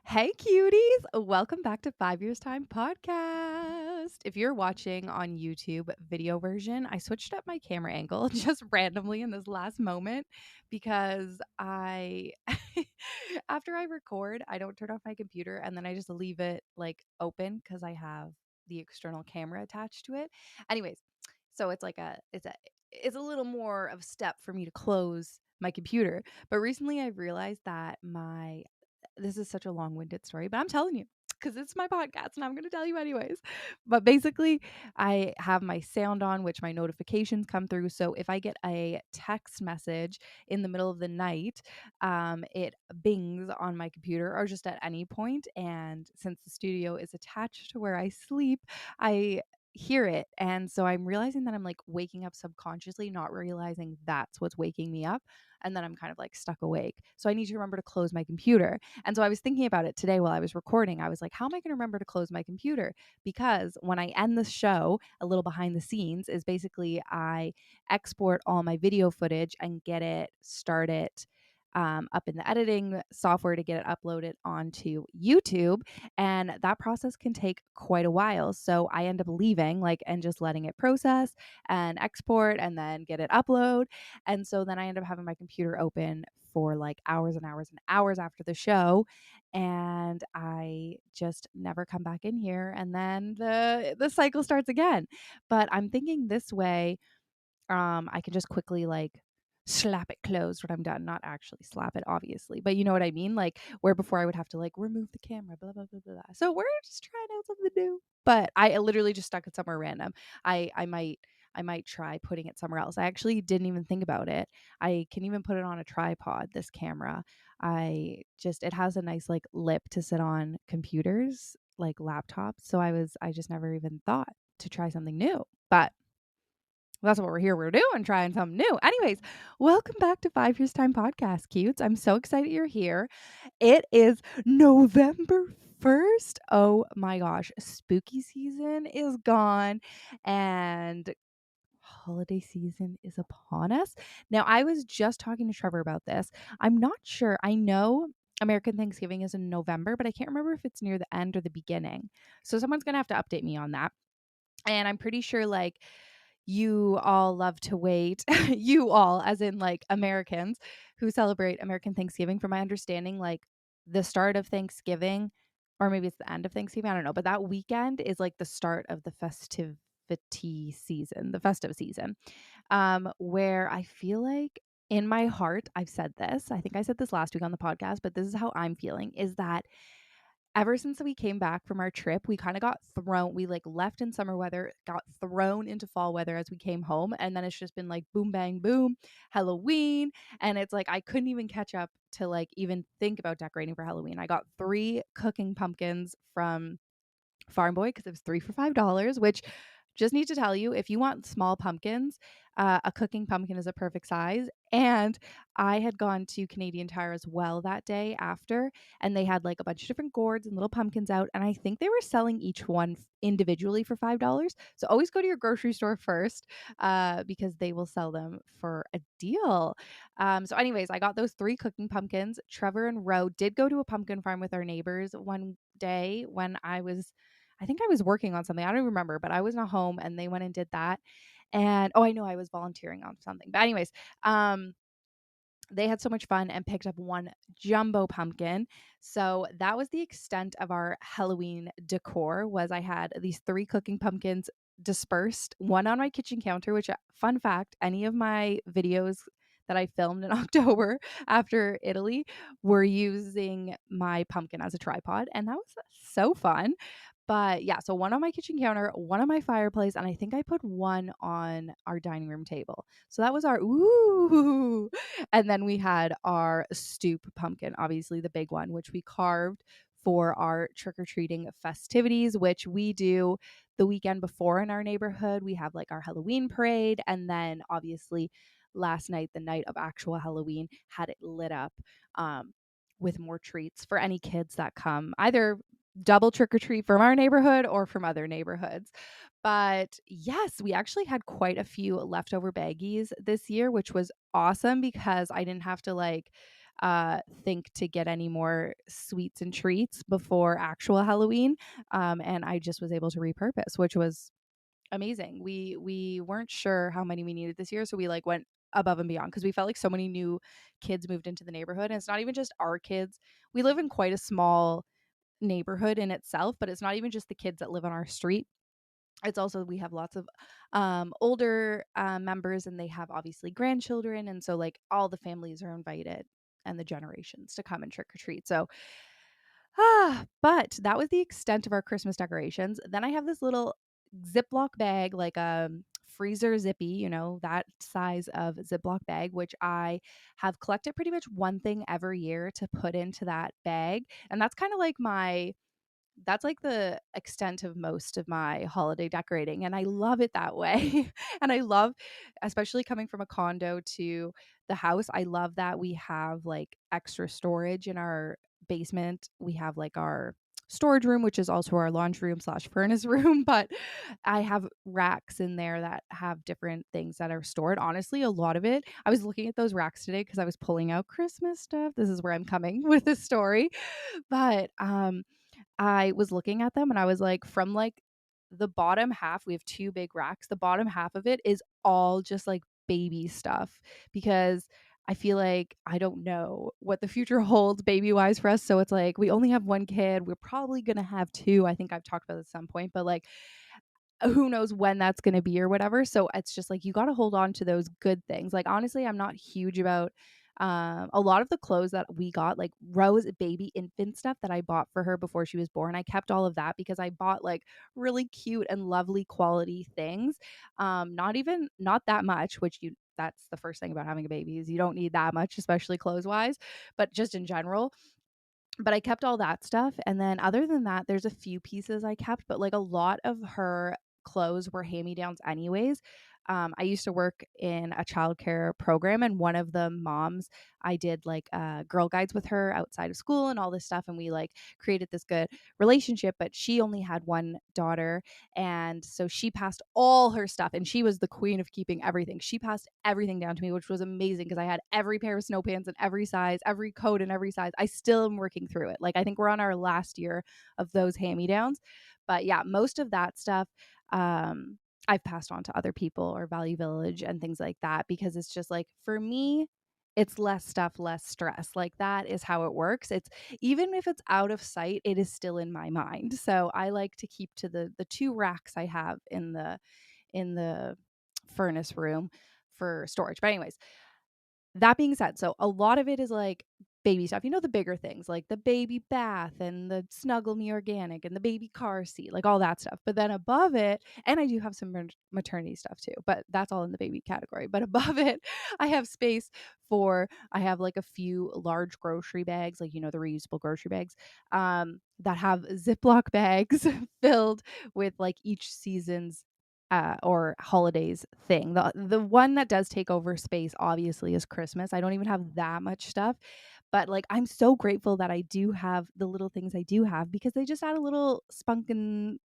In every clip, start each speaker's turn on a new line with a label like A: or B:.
A: Hey, cuties. Welcome back to 5 Years Time Podcast. If you're watching on YouTube video version, I switched up my camera angle just randomly in this last moment because after I record, I don't turn off my computer and then I just leave it like open because I have the external camera attached to it. Anyways, so it's a little more of a step for me to close my computer. But recently I realized that my this is such a long-winded story, but I'm telling you because it's my podcast and I'm going to tell you anyways. But basically, I have my sound on, which my notifications come through. So if I get a text message in the middle of the night, it bings on my computer or just at any point. And since the studio is attached to where I sleep, I hear it. And so I'm realizing that I'm like waking up subconsciously, not realizing that's what's waking me up. And then I'm kind of like stuck awake. So I need to remember to close my computer. And so I was thinking about it today while I was recording. I was like, how am I going to remember to close my computer? Because when I end the show, a little behind the scenes is basically I export all my video footage and get it started up in the editing software to get it uploaded onto YouTube. And that process can take quite a while. So I end up leaving and just letting it process and export and then get it upload. And so then I end up having my computer open for like hours and hours and hours after the show. And I just never come back in here. And then the cycle starts again. But I'm thinking this way, I can just quickly slap it closed when I'm done. Not actually slap it, obviously, but you know what I mean? Like where before I would have to remove the camera, blah blah blah blah blah. So we're just trying out something new. But I literally just stuck it somewhere random. I might try putting it somewhere else. I actually didn't even think about it. I can even put it on a tripod, this camera. It has a nice lip to sit on computers, like laptops. So I just never even thought to try something new. But that's what we're here. We're doing, trying something new. Anyways, welcome back to 5 Years Time Podcast, cutes. I'm so excited you're here. It is November 1st. Oh my gosh, spooky season is gone and holiday season is upon us. Now, I was just talking to Trevor about this. I'm not sure. I know American Thanksgiving is in November, but I can't remember if it's near the end or the beginning. So someone's going to have to update me on that. And I'm pretty sure you all love to wait. You all, as in Americans who celebrate American Thanksgiving, from my understanding, the start of Thanksgiving, or maybe it's the end of Thanksgiving, I don't know. But that weekend is the start of the festivity season, the festive season, where I feel like in my heart, I've said this, I think I said this last week on the podcast, but this is how I'm feeling, is that ever since we came back from our trip, we kind of got thrown. We left in summer weather, got thrown into fall weather as we came home. And then it's just been boom, bang, boom, Halloween. And it's I couldn't even catch up to even think about decorating for Halloween. I got 3 cooking pumpkins from Farm Boy because it was 3 for $5, which just need to tell you, if you want small pumpkins, a cooking pumpkin is a perfect size. And I had gone to Canadian Tire as well that day after, and they had a bunch of different gourds and little pumpkins out. And I think they were selling each one individually for $5. So always go to your grocery store first because they will sell them for a deal. Anyways, I got those 3 cooking pumpkins. Trevor and Ro did go to a pumpkin farm with our neighbors one day when I think I was working on something. I don't remember, but I was not home and they went and did that. And I know I was volunteering on something. But anyways, they had so much fun and picked up 1 jumbo pumpkin. So that was the extent of our Halloween decor. Was I had these 3 cooking pumpkins dispersed, one on my kitchen counter, which fun fact, any of my videos that I filmed in October after Italy were using my pumpkin as a tripod, and that was so fun. But yeah, so one on my kitchen counter, one on my fireplace, and I think I put one on our dining room table. So that was our ooh. And then we had our stoop pumpkin, obviously the big one, which we carved for our trick-or-treating festivities, which we do the weekend before in our neighborhood. We have our Halloween parade, and then obviously last night, the night of actual Halloween, had it lit up with more treats for any kids that come, either double trick or treat from our neighborhood or from other neighborhoods. But yes, we actually had quite a few leftover baggies this year, which was awesome because I didn't have to think to get any more sweets and treats before actual Halloween. And I just was able to repurpose, which was amazing. We weren't sure how many we needed this year, so we like went above and beyond because we felt like so many new kids moved into the neighborhood. And it's not even just our kids. We live in quite a small neighborhood in itself, but it's not even just the kids that live on our street. It's also we have lots of older members, and they have obviously grandchildren, and so like all the families are invited and the generations to come and trick or treat. So but that was the extent of our Christmas decorations. Then I have this little Ziploc bag, like a freezer zippy, that size of Ziploc bag, which I have collected pretty much one thing every year to put into that bag. And that's kind of like that's like the extent of most of my holiday decorating, and I love it that way. And I love, especially coming from a condo to the house, I love that we have like extra storage in our basement. We have like our storage room, which is also our laundry room slash furnace room, but I have racks in there that have different things that are stored. Honestly, a lot of it, I was looking at those racks today because I was pulling out Christmas stuff. This is where I'm coming with this story. But I was looking at them and I was like, from like the bottom half, we have two big racks. The bottom half of it is all just like baby stuff because I feel like I don't know what the future holds baby wise for us. So it's like we only have one kid. We're probably going to have two. I think I've talked about this at some point, but like who knows when that's going to be or whatever. So it's just like you got to hold on to those good things. Like honestly, I'm not huge about a lot of the clothes that we got, like Rose baby infant stuff that I bought for her before she was born. I kept all of that because I bought like really cute and lovely quality things. Not that much, which you that's the first thing about having a baby is you don't need that much, especially clothes wise, but just in general. But I kept all that stuff, and then other than that, there's a few pieces I kept, but, like, a lot of her clothes were hand-me-downs anyways. I used to work in a childcare program, and one of the moms, I did, like, Girl Guides with her outside of school and all this stuff, and we, like, created this good relationship, but she only had one daughter, and so she passed all her stuff, and she was the queen of keeping everything. She passed everything down to me, which was amazing because I had every pair of snow pants in every size, every coat in every size. I still am working through it. Like I think we're on our last year of those hand-me-downs. But yeah, most of that stuff I've passed on to other people or Value Village and things like that because it's just like for me it's less stuff, less stress. Like that is how it works. It's even if it's out of sight, it is still in my mind. So I like to keep to the two racks I have in the furnace room for storage. But anyways, that being said, so a lot of it is like baby stuff. The bigger things like the baby bath and the Snuggle Me Organic and the baby car seat, like all that stuff. But then above it, and I do have some maternity stuff too, but that's all in the baby category. But above it, I have space I have like a few large grocery bags, like, the reusable grocery bags, that have Ziploc bags filled with like each season's or holidays thing. The one that does take over space obviously is Christmas. I don't even have that much stuff, but like I'm so grateful that I do have the little things I do have because they just add a little spunk and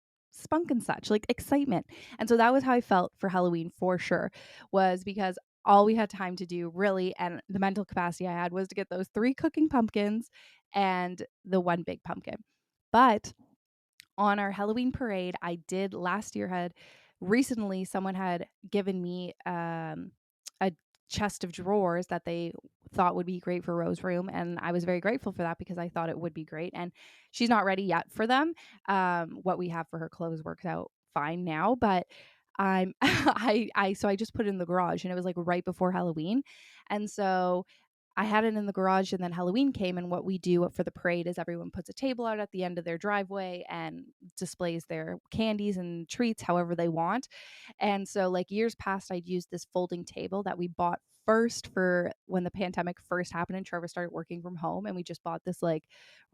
A: such, like excitement. And so that was how I felt for Halloween for sure, was because all we had time to do really, and the mental capacity I had was to get those 3 cooking pumpkins and the one big pumpkin. But on our Halloween parade, I did last year had recently someone had given me a chest of drawers that they thought would be great for Rose Room, and I was very grateful for that because I thought it would be great. And she's not ready yet for them. What we have for her clothes works out fine now, but I'm I just put it in the garage, and it was like right before Halloween, and so I had it in the garage, and then Halloween came, and what we do for the parade is everyone puts a table out at the end of their driveway and displays their candies and treats however they want. And so like years past, I'd used this folding table that we bought first for when the pandemic first happened and Trevor started working from home, and we just bought this like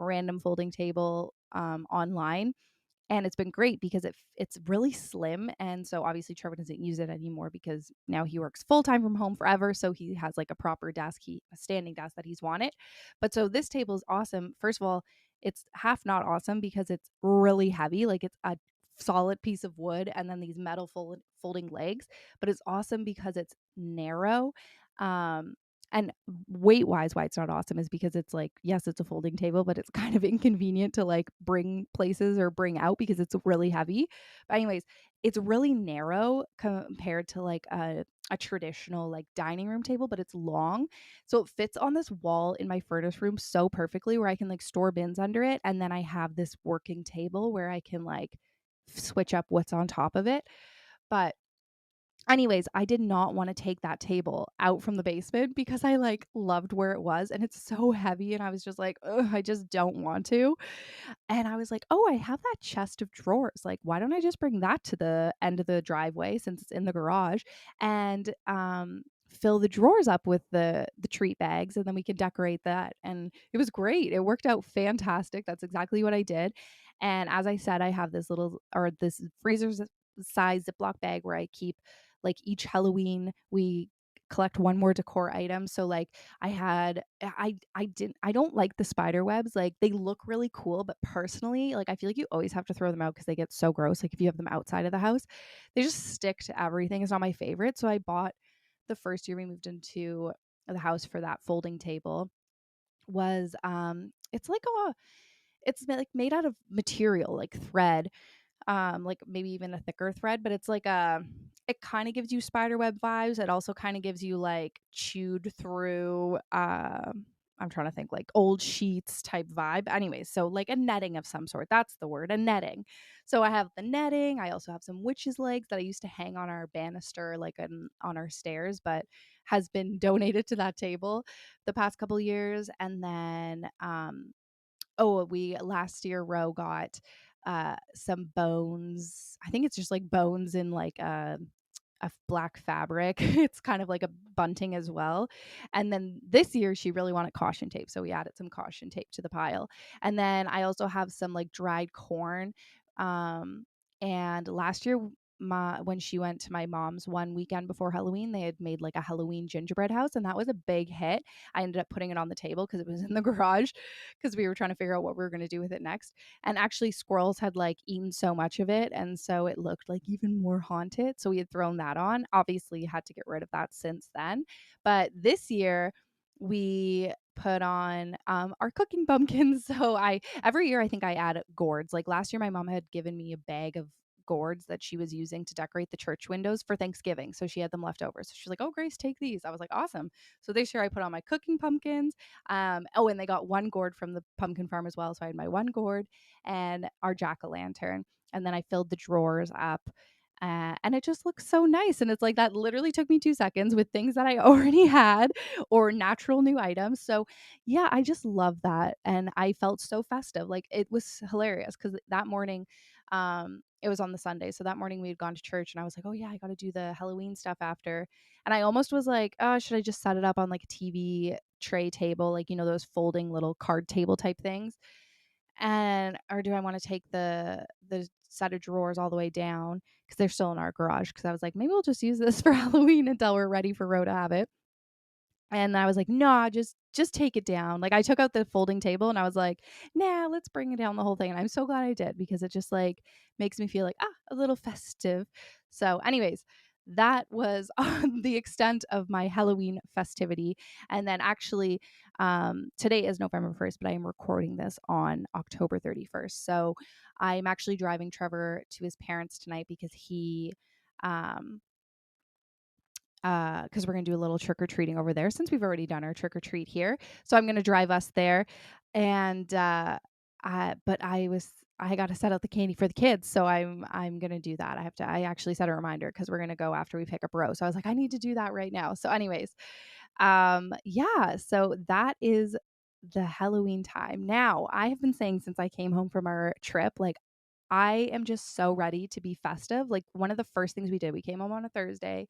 A: random folding table online, and it's been great because it's really slim. And so obviously Trevor doesn't use it anymore because now he works full-time from home forever, so he has like a proper desk, a standing desk that he's wanted. But so this table is awesome. First of all, it's half not awesome because it's really heavy, like it's a solid piece of wood and then these metal folding legs, but it's awesome because it's narrow. um And weight-wise, why it's not awesome is because it's like, yes, it's a folding table, but it's kind of inconvenient to, like, bring places or bring out because it's really heavy. But anyways, it's really narrow compared to, like, a traditional, like, dining room table, but it's long. So it fits on this wall in my furnace room so perfectly where I can, like, store bins under it, and then I have this working table where I can, like, switch up what's on top of it. But anyways, I did not wanna take that table out from the basement because I, like, loved where it was, and it's so heavy, and I was just like, "Ugh, I just don't want to." And I was like, "Oh, I have that chest of drawers, like, why don't I just bring that to the end of the driveway since it's in the garage and, fill the drawers up with the treat bags, and then we can decorate that." And it was great. It worked out fantastic. That's exactly what I did. And as I said, I have this freezer size Ziploc bag where I keep, like, each Halloween, we collect one more decor item. So, like, I don't like the spider webs, like, they look really cool, but personally, like, I feel like you always have to throw them out because they get so gross, like, if you have them outside of the house, they just stick to everything. It's not my favorite, so I bought the first year we moved into the house for that folding table was, it's made out of material, like thread, like maybe even a thicker thread, but it's like it kind of gives you spiderweb vibes. It also kind of gives you like chewed through I'm trying to think, like old sheets type vibe. Anyways, so like a netting of some sort. That's the word, a netting. So I have the netting. I also have some witch's legs that I used to hang on our banister, like on our stairs, but has been donated to that table the past couple years. And then oh, we last year Ro got some bones. I think it's just like bones in like a black fabric. It's kind of like a bunting as well. And then this year she really wanted caution tape, so we added some caution tape to the pile. And then I also have some like dried corn. Um, and last year my when she went to my mom's one weekend before Halloween, they had made like a Halloween gingerbread house, and that was a big hit. I ended up putting it on the table because it was in the garage because we were trying to figure out what we were going to do with it next. And actually, squirrels had like eaten so much of it. And so it looked like even more haunted. So we had thrown that on. Obviously, had to get rid of that since then. But this year, we put on our cooking pumpkins. So every year I think I add gourds. Like last year, my mom had given me a bag of gourds that she was using to decorate the church windows for Thanksgiving. So she had them left over. So she's like, "Oh, Grace, take these." I was like, "Awesome." So this year I put on my cooking pumpkins. Oh, and they got one gourd from the pumpkin farm as well. So I had my one gourd and our jack o' lantern. And then I filled the drawers up. And it just looks so nice. And it's like that literally took me 2 seconds with things that I already had or natural new items. So, yeah, I just love that. And I felt so festive. Like it was hilarious because that morning, it was on the Sunday. So that morning we had gone to church and I was like, oh, yeah, I got to do the Halloween stuff after. And I almost was like, oh, should I just set it up on like a TV tray table, like, those folding little card table type things? And or do I want to take the set of drawers all the way down because they're still in our garage? Because I was like, maybe we'll just use this for Halloween until we're ready for Ro to have it. And I was like, "Nah, just take it down." Like, I took out the folding table and I was like, "Nah, let's bring it down the whole thing." And I'm so glad I did because it just, like, makes me feel like, a little festive. So, anyways, that was on the extent of my Halloween festivity. And then actually, today is November 1st, but I am recording this on October 31st. So, I'm actually driving Trevor to his parents tonight because um because we're gonna do a little trick or treating over there since we've already done our trick or treat here. So I'm gonna drive us there, and but I got to set out the candy for the kids, so I'm gonna do that. I actually set a reminder because we're gonna go after we pick up Rose. So I was like, I need to do that right now. So, anyways, yeah. So that is the Halloween time. Now I have been saying since I came home from our trip, like I am just so ready to be festive. Like one of the first things we did, we came home on a Thursday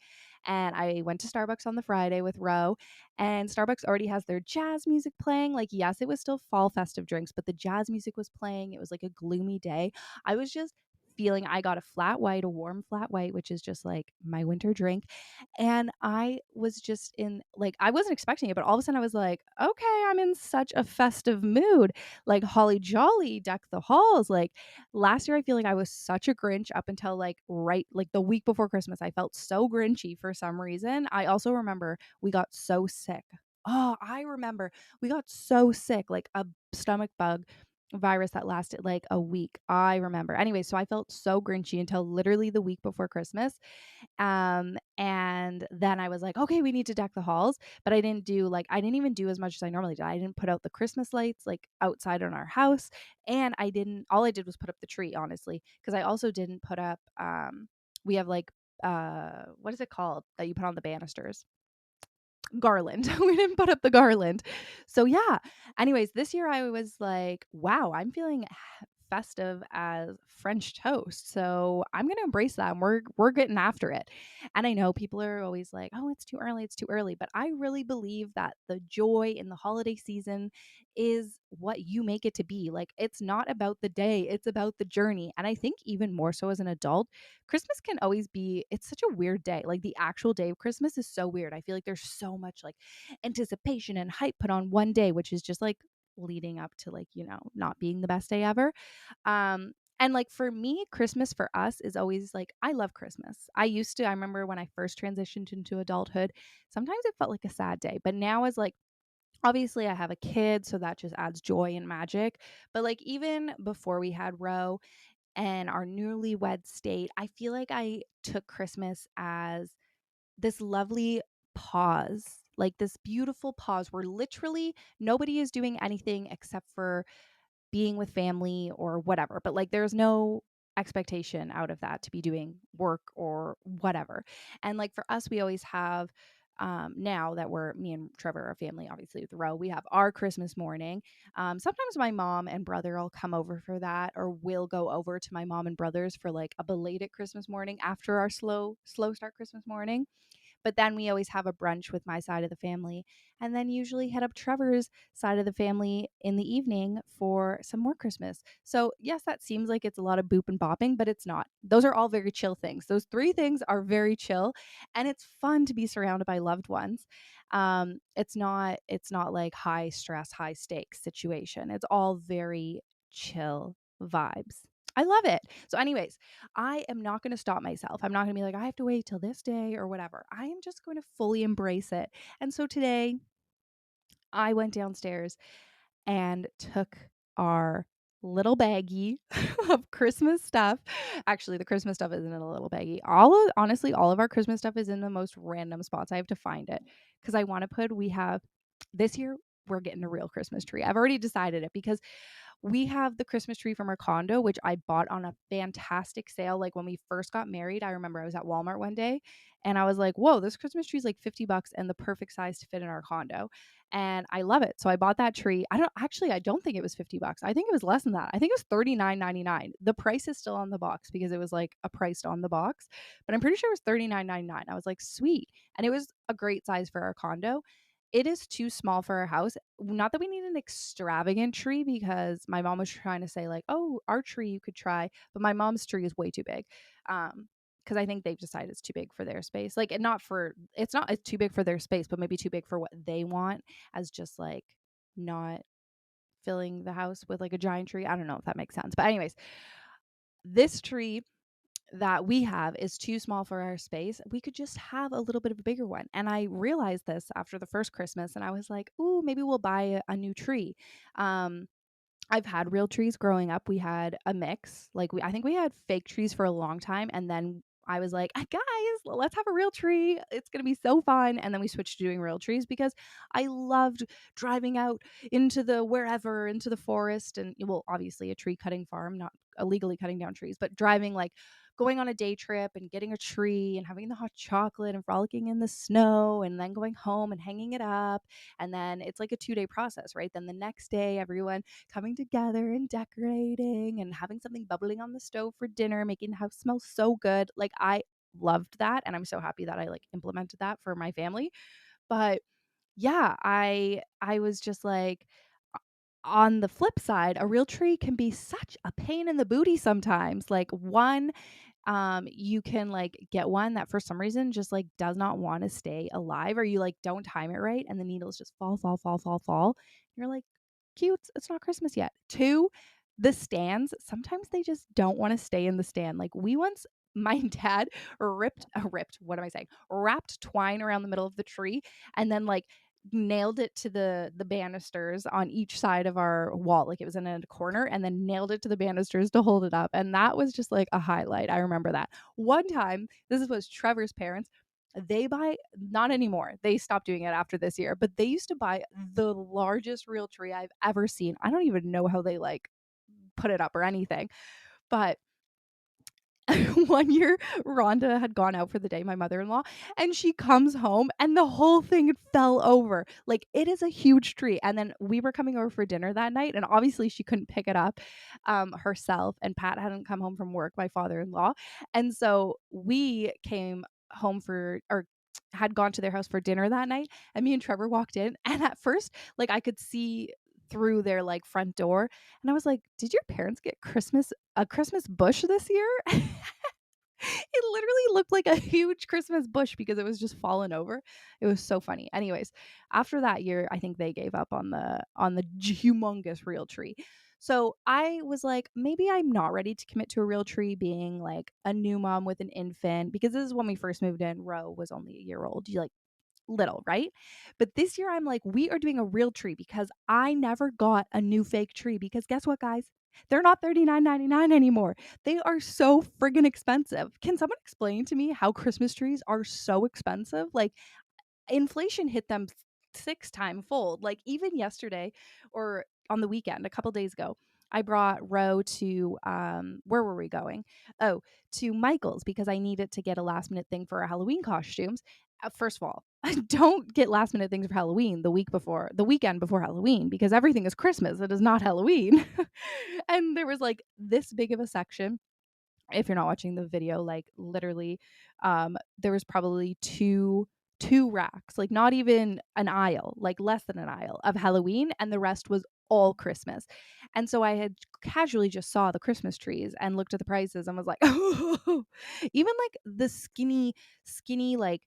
A: and I went to Starbucks on the Friday with Ro, and Starbucks already has their jazz music playing. Like, yes, it was still fall festive drinks, but the jazz music was playing. It was like a gloomy day. I was just feeling I got a flat white, a warm flat white, which is just like my winter drink. And I was just in like, I wasn't expecting it, but all of a sudden I was like, okay, I'm in such a festive mood. Like holly jolly, deck the halls. Like last year I feel like I was such a Grinch up until like the week before Christmas. I felt so grinchy for some reason. I also remember we got so sick Oh, I remember we got so sick, like a stomach bug virus that lasted like a week. I remember. Anyway, so I felt so grinchy until literally the week before Christmas. And then I was like, okay, we need to deck the halls. But I didn't even do as much as I normally do. I didn't put out the Christmas lights like outside on our house. And all I did was put up the tree, honestly. Cause I also didn't put up, we have like, what is it called that you put on the banisters? Garland. We didn't put up the garland. So yeah. Anyways, this year I was like, wow, I'm feeling festive as French toast. So I'm gonna embrace that and we're getting after it. And I know people are always like, oh, it's too early. But I really believe that the joy in the holiday season is what you make it to be. Like it's not about the day, it's about the journey. And I think even more so as an adult, Christmas can always be, it's such a weird day. Like the actual day of Christmas is so weird. I feel like there's so much like anticipation and hype put on one day, which is just like leading up to like, not being the best day ever. And like for me, Christmas for us is always like, I love Christmas. I remember when I first transitioned into adulthood, sometimes it felt like a sad day, but now as like, obviously I have a kid, so that just adds joy and magic. But like even before we had Roe and our newlywed state, I feel like I took Christmas as this lovely pause, like this beautiful pause where literally nobody is doing anything except for being with family or whatever. But like there's no expectation out of that to be doing work or whatever. And like for us, we always have now that me and Trevor are family, obviously with Row, we have our Christmas morning. Sometimes my mom and brother will come over for that, or we'll go over to my mom and brother's for like a belated Christmas morning after our slow start Christmas morning. But then we always have a brunch with my side of the family, and then usually head up Trevor's side of the family in the evening for some more Christmas. So, yes, that seems like it's a lot of boop and bopping, but it's not. Those are all very chill things. Those three things are very chill, and it's fun to be surrounded by loved ones. It's not like high stress, high stakes situation. It's all very chill vibes. I love it. So, anyways, I am not going to stop myself. I'm not going to be like, I have to wait till this day or whatever. I am just going to fully embrace it. And so today I went downstairs and took our little baggie of Christmas stuff. Actually, the Christmas stuff isn't in a little baggie. Honestly, all of our Christmas stuff is in the most random spots. I have to find it because we have this year, we're getting a real Christmas tree. I've already decided it because we have the Christmas tree from our condo, which I bought on a fantastic sale. Like when we first got married, I remember I was at Walmart one day and I was like, whoa, this Christmas tree is like $50 and the perfect size to fit in our condo. And I love it. So I bought that tree. I don't think it was $50. I think it was less than that. I think it was $39.99. The price is still on the box because it was like a price on the box, but I'm pretty sure it was $39.99. I was like, sweet. And it was a great size for our condo. It is too small for our house. Not that we need an extravagant tree because my mom was trying to say like, "Oh, our tree you could try," but my mom's tree is way too big. Because I think they've decided it's too big for their space. Like, and not for it's too big for their space, but maybe too big for what they want as just like not filling the house with like a giant tree. I don't know if that makes sense. But anyways, this tree that we have is too small for our space. We could just have a little bit of a bigger one. And I realized this after the first Christmas and I was like, "Ooh, maybe we'll buy a new tree." Um I've had real trees growing up. We had a mix. I think we had fake trees for a long time and then I was like, guys, let's have a real tree. It's going to be so fun. And then we switched to doing real trees because I loved driving out into the wherever, into the forest. And, well, obviously a tree cutting farm, not illegally cutting down trees, but driving, like going on a day trip and getting a tree and having the hot chocolate and frolicking in the snow and then going home and hanging it up. And then it's like a 2-day process, right? Then the next day, everyone coming together and decorating and having something bubbling on the stove for dinner, making the house smell so good. Like I loved that and I'm so happy that I like implemented that for my family. But yeah, I was just like on the flip side, a real tree can be such a pain in the booty sometimes. Like one you can like get one that for some reason just like does not want to stay alive or you like don't time it right and the needles just fall. You're like, cute, it's not Christmas yet. Two, the stands, sometimes they just don't want to stay in the stand. Like we once my dad ripped what am I saying? Wrapped twine around the middle of the tree and then like nailed it to the banisters on each side of our wall. Like, it was in a corner, and then nailed it to the banisters to hold it up. And that was just like a highlight. I remember that. One time, was Trevor's parents. They buy, not anymore. They stopped doing it after this year, but they used to buy the largest real tree I've ever seen. I don't even know how they like put it up or anything. But one year, Rhonda had gone out for the day, my mother-in-law, and she comes home and the whole thing fell over. Like, it is a huge tree. And then we were coming over for dinner that night, and obviously she couldn't pick it up herself. And Pat hadn't come home from work, my father-in-law. And so we came home or had gone to their house for dinner that night. And me and Trevor walked in. And at first, like, I could see through their like front door, and I was like, did your parents get a Christmas bush this year? It literally looked like a huge Christmas bush because it was just fallen over. It was so funny. Anyways, after that year, I think they gave up on the humongous real tree. So I was like, maybe I'm not ready to commit to a real tree, being like a new mom with an infant, because this is when we first moved in. Ro was only a year old. You like little, right? But this year I'm like, we are doing a real tree because I never got a new fake tree, because guess what, guys? They're not $39.99 anymore. They are so friggin' expensive. Can someone explain to me how Christmas trees are so expensive? Like, inflation hit them 6 time fold. Like, even yesterday, or on the weekend, a couple days ago, I brought Ro to where were we going? Oh, to Michael's, because I needed to get a last minute thing for our Halloween costumes. First of all, don't get last minute things for Halloween the weekend before Halloween, because everything is Christmas. It is not Halloween. And there was like this big of a section. If you're not watching the video, like, literally, there was probably two racks, like not even an aisle, like less than an aisle of Halloween, and the rest was all Christmas. And so I had casually just saw the Christmas trees and looked at the prices and was like, oh, even like the skinny, like,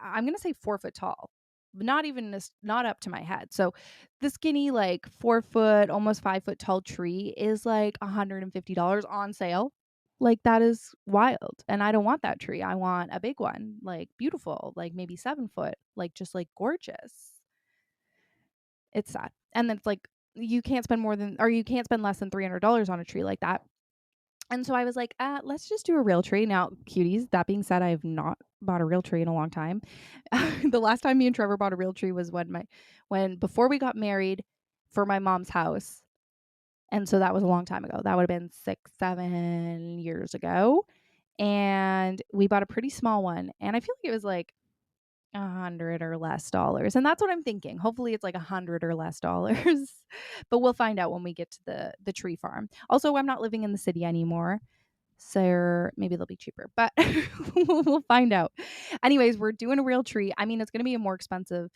A: I'm gonna say 4 foot tall, not even this, not up to my head. So the skinny, like 4 foot, almost 5 foot tall tree is like $150 on sale. Like, that is wild. And I don't want that tree. I want a big one, like beautiful, like maybe 7 foot, like just like gorgeous. It's sad. And then it's like, you can't spend less than $300 on a tree like that. And so I was like, let's just do a real tree. Now, cuties, that being said, I have not bought a real tree in a long time. The last time me and Trevor bought a real tree was before we got married, for my mom's house. And so that was a long time ago. That would have been 6-7 years ago. And we bought a pretty small one. And I feel like it was like $100 or less. And that's what I'm thinking. Hopefully it's like $100 or less. But we'll find out when we get to the tree farm. Also, I'm not living in the city anymore, so maybe they'll be cheaper, but we'll find out. Anyways, we're doing a real tree. I mean, it's going to be a more expensive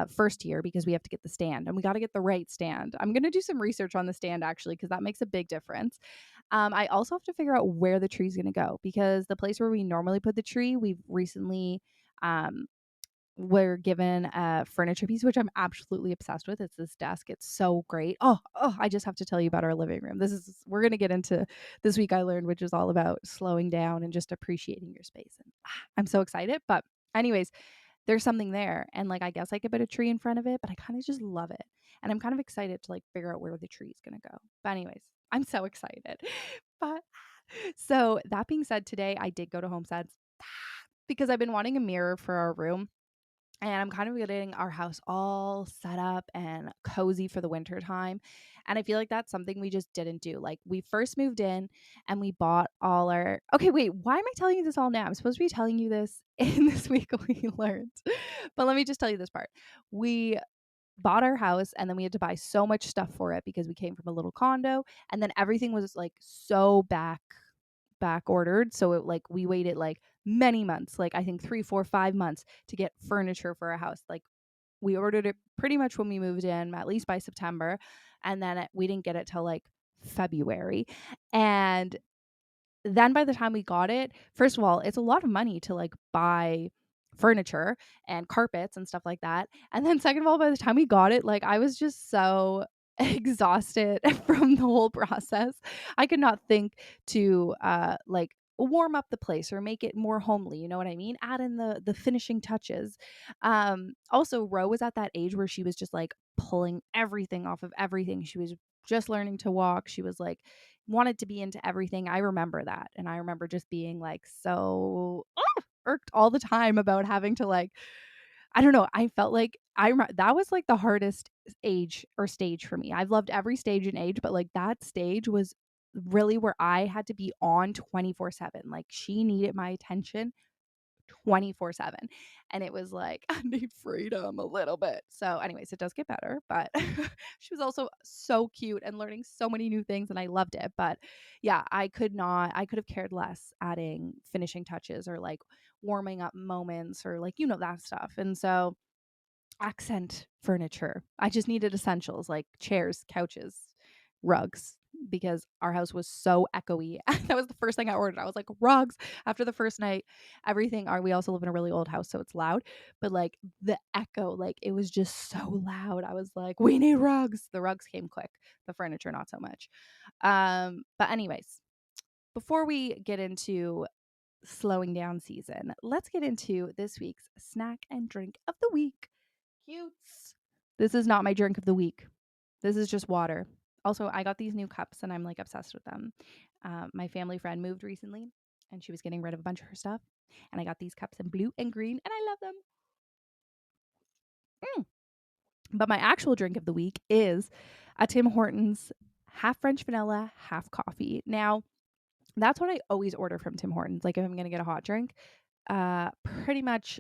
A: first year, because we have to get the stand, and we got to get the right stand. I'm going to do some research on the stand, actually, because that makes a big difference. I also have to figure out where the tree's going to go, because the place where we normally put the tree, we've recently were given a furniture piece, which I'm absolutely obsessed with. It's this desk. It's so great. Oh, I just have to tell you about our living room. We're going to get into this week I learned, which is all about slowing down and just appreciating your space. And I'm so excited. But anyways, there's something there. And like, I guess I could put a tree in front of it, but I kind of just love it. And I'm kind of excited to like figure out where the tree is going to go. But anyways, I'm so excited. But so that being said, today I did go to HomeSense because I've been wanting a mirror for our room. And I'm kind of getting our house all set up and cozy for the winter time. And I feel like that's something we just didn't do. Like, we first moved in and we bought all our. Okay, wait, why am I telling you this all now? I'm supposed to be telling you this in this week we learned. But let me just tell you this part. We bought our house, and then we had to buy so much stuff for it because we came from a little condo, and then everything was like so back ordered. So we waited like many months, like I think 3, 4, 5 months to get furniture for our house. Like, we ordered it pretty much when we moved in, at least by September. And then we didn't get it till like February. And then by the time we got it, first of all, it's a lot of money to like buy furniture and carpets and stuff like that. And then second of all, by the time we got it, like, I was just so exhausted from the whole process. I could not think to like warm up the place or make it more homely, you know what I mean? Add in the finishing touches. Also Ro was at that age where she was just like pulling everything off of everything. She was just learning to walk. She was like wanted to be into everything. I remember that. And I remember just being like so irked all the time about having to like I don't know. I felt like that was like the hardest age or stage for me. I've loved every stage and age, but like that stage was really where I had to be on 24/7. Like she needed my attention 24/7. And it was like, I need freedom a little bit. So, anyways, it does get better, but she was also so cute and learning so many new things and I loved it. But yeah, I could have cared less adding finishing touches or like warming up moments or like, that stuff. And so, accent furniture. I just needed essentials like chairs, couches, rugs because our house was so echoey. That was the first thing I ordered. I was like, rugs. After the first night, everything. We also live in a really old house, so it's loud. But like the echo, like it was just so loud. I was like, we need rugs. The rugs came quick. The furniture, not so much. But anyways, before we get into slowing down season, let's get into this week's snack and drink of the week. Cutes. This is not my drink of the week. This is just water. Also, I got these new cups and I'm like obsessed with them. My family friend moved recently and she was getting rid of a bunch of her stuff. And I got these cups in blue and green and I love them. But my actual drink of the week is a Tim Hortons half French vanilla, half coffee. Now, that's what I always order from Tim Hortons. Like if I'm going to get a hot drink, pretty much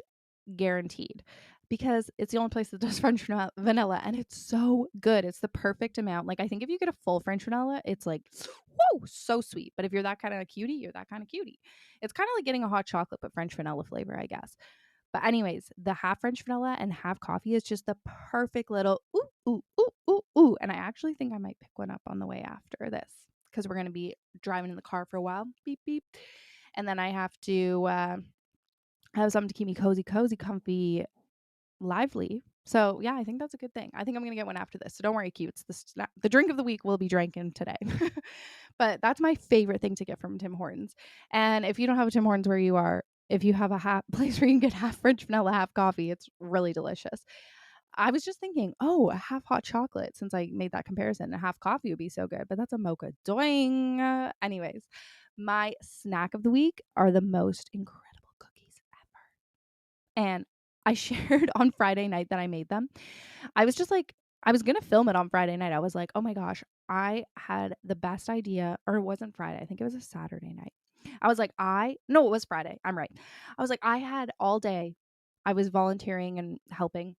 A: guaranteed because it's the only place that does French vanilla and it's so good. It's the perfect amount. Like I think if you get a full French vanilla, it's like whoa, so sweet. But if you're that kind of cutie, you're that kind of cutie. It's kind of like getting a hot chocolate but French vanilla flavor, I guess. But anyways, the half French vanilla and half coffee is just the perfect little ooh ooh ooh ooh ooh. And I actually think I might pick one up on the way after this because we're gonna be driving in the car for a while. Beep beep. And then I have to have something to keep me cozy, comfy, lively. So yeah, I think that's a good thing. I think I'm gonna get one after this. So don't worry, cutes. The drink of the week will be drinking today. But that's my favorite thing to get from Tim Hortons. And if you don't have a Tim Hortons where you are, if you have a place where you can get half French vanilla, half coffee, it's really delicious. I was just thinking, oh, a half hot chocolate since I made that comparison. A half coffee would be so good, but that's a mocha. Doing. Anyways, my snack of the week are the most incredible cookies ever. And I shared on Friday night that I made them. I was just like, I was going to film it on Friday night. I was like, oh my gosh, I had the best idea. Or it wasn't Friday. I think it was a Saturday night. I was like, no, it was Friday. I'm right. I was like, I had all day. I was volunteering and helping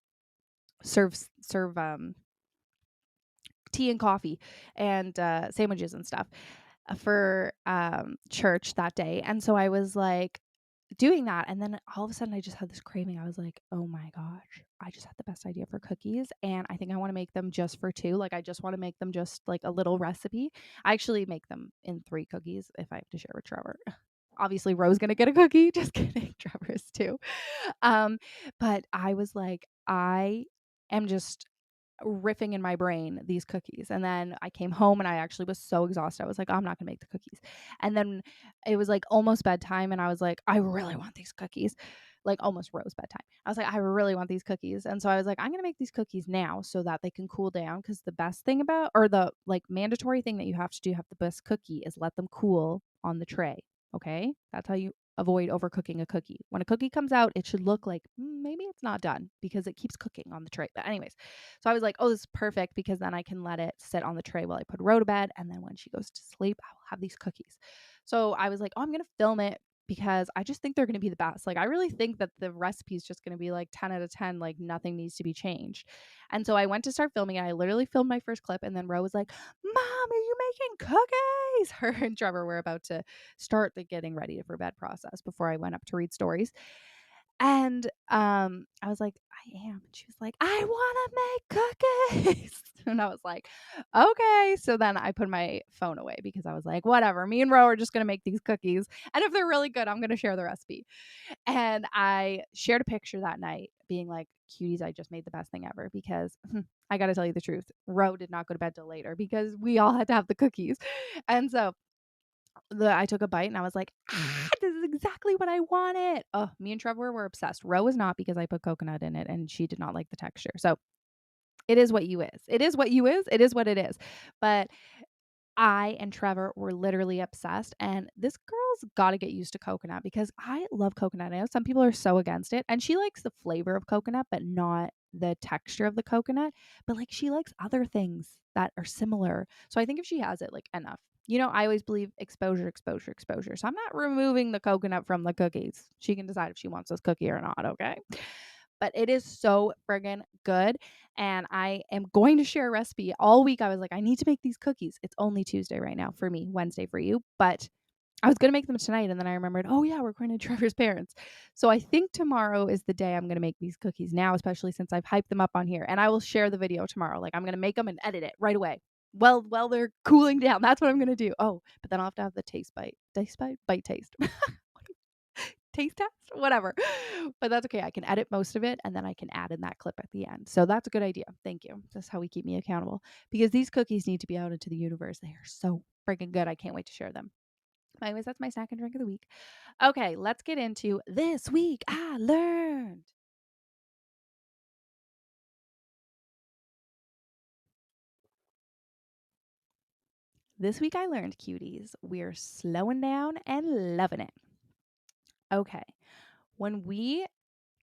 A: serve tea and coffee and sandwiches and stuff for church that day. And so I was like doing that. And then all of a sudden I just had this craving. I was like, oh my gosh, I just had the best idea for cookies. And I think I want to make them just for two. Like I just want to make them just like a little recipe. I actually make them in 3 cookies if I have to share with Trevor. Obviously Ro's gonna get a cookie. Just kidding. Trevor's too. Um, but I was like, I am just riffing in my brain these cookies. And then I came home and I actually was so exhausted. I was like, oh, I'm not going to make the cookies. And then it was like almost bedtime. And I was like, I really want these cookies. Like almost rose bedtime. I was like, I really want these cookies. And so I was like, I'm going to make these cookies now so that they can cool down. Because the best thing about, or the like mandatory thing that you have to do, have the best cookie is let them cool on the tray. Okay. That's how you avoid overcooking a cookie. When a cookie comes out, it should look like maybe it's not done because it keeps cooking on the tray. But anyways, so I was like, oh, this is perfect because then I can let it sit on the tray while I put Ro to bed. And then when she goes to sleep, I will have these cookies. So I was like, oh, I'm going to film it because I just think they're going to be the best. Like, I really think that the recipe is just going to be like 10 out of 10, like nothing needs to be changed. And so I went to start filming it. I literally filmed my first clip and then Ro was like, Mom, are you making cookies? Her and Trevor were about to start the getting ready for bed process before I went up to read stories. And I was like, I am. And she was like, I want to make cookies. And I was like, okay. So then I put my phone away because I was like, whatever. Me and Ro are just going to make these cookies. And if they're really good, I'm going to share the recipe. And I shared a picture that night being like, cuties, I just made the best thing ever because I got to tell you the truth. Ro did not go to bed till later because we all had to have the cookies. And so I took a bite and I was like, this is exactly what I wanted. Oh, me and Trevor were obsessed. Ro was not because I put coconut in it and she did not like the texture. So it is what you is. It is what you is. It is what it is. But I and Trevor were literally obsessed, and this girl's got to get used to coconut because I love coconut. I know some people are so against it, and she likes the flavor of coconut, but not the texture of the coconut. But like she likes other things that are similar. So I think if she has it like enough, I always believe exposure, exposure, exposure. So I'm not removing the coconut from the cookies. She can decide if she wants this cookie or not. Okay. But it is so friggin' good. And I am going to share a recipe all week. I was like, I need to make these cookies. It's only Tuesday right now for me, Wednesday for you. But I was going to make them tonight. And then I remembered, oh, yeah, we're going to Trevor's parents. So I think tomorrow is the day I'm going to make these cookies now, especially since I've hyped them up on here. And I will share the video tomorrow. Like I'm going to make them and edit it right away. Well, they're cooling down. That's what I'm going to do. Oh, but then I'll have to have the bite taste. Taste test, whatever. But that's okay. I can edit most of it and then I can add in that clip at the end. So that's a good idea. Thank you. That's how we keep me accountable because these cookies need to be out into the universe. They are so freaking good. I can't wait to share them. Anyways, that's my snack and drink of the week. Okay, let's get into this week I learned. This week I learned, cuties, we're slowing down and loving it. Okay. When we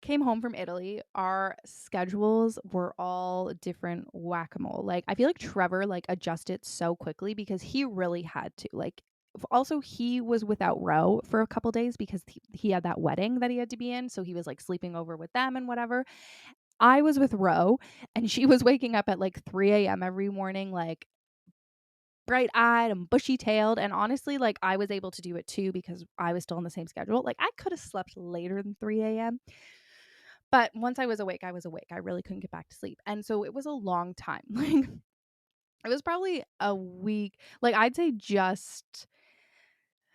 A: came home from Italy, our schedules were all different whack-a-mole. Like I feel like Trevor like adjusted so quickly because he really had to. Like also he was without Ro for a couple days because he had that wedding that he had to be in, so he was like sleeping over with them and whatever. I was with Ro and she was waking up at like 3 a.m. every morning like bright-eyed and bushy-tailed, and honestly like I was able to do it too because I was still on the same schedule. Like I could have slept later than 3 a.m. But once I was awake, I was awake. I really couldn't get back to sleep. And so it was a long time. Like it was probably a week. Like I'd say just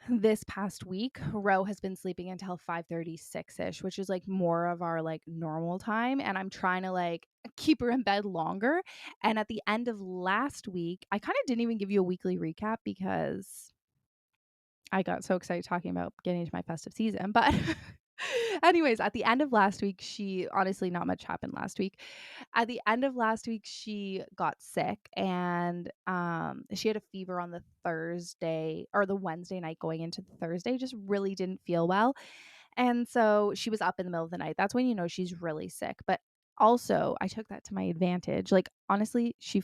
A: this past week, Ro has been sleeping until 5:36ish, which is like more of our like normal time. And I'm trying to like keep her in bed longer. And at the end of last week, I kind of didn't even give you a weekly recap because I got so excited talking about getting into my festive season. But anyways, at the end of last week, she honestly not much happened last week. At the end of last week, she got sick and she had a fever on the Thursday or the Wednesday night going into the Thursday, just really didn't feel well. And so she was up in the middle of the night. That's when you know she's really sick. But also, I took that to my advantage. Like honestly, she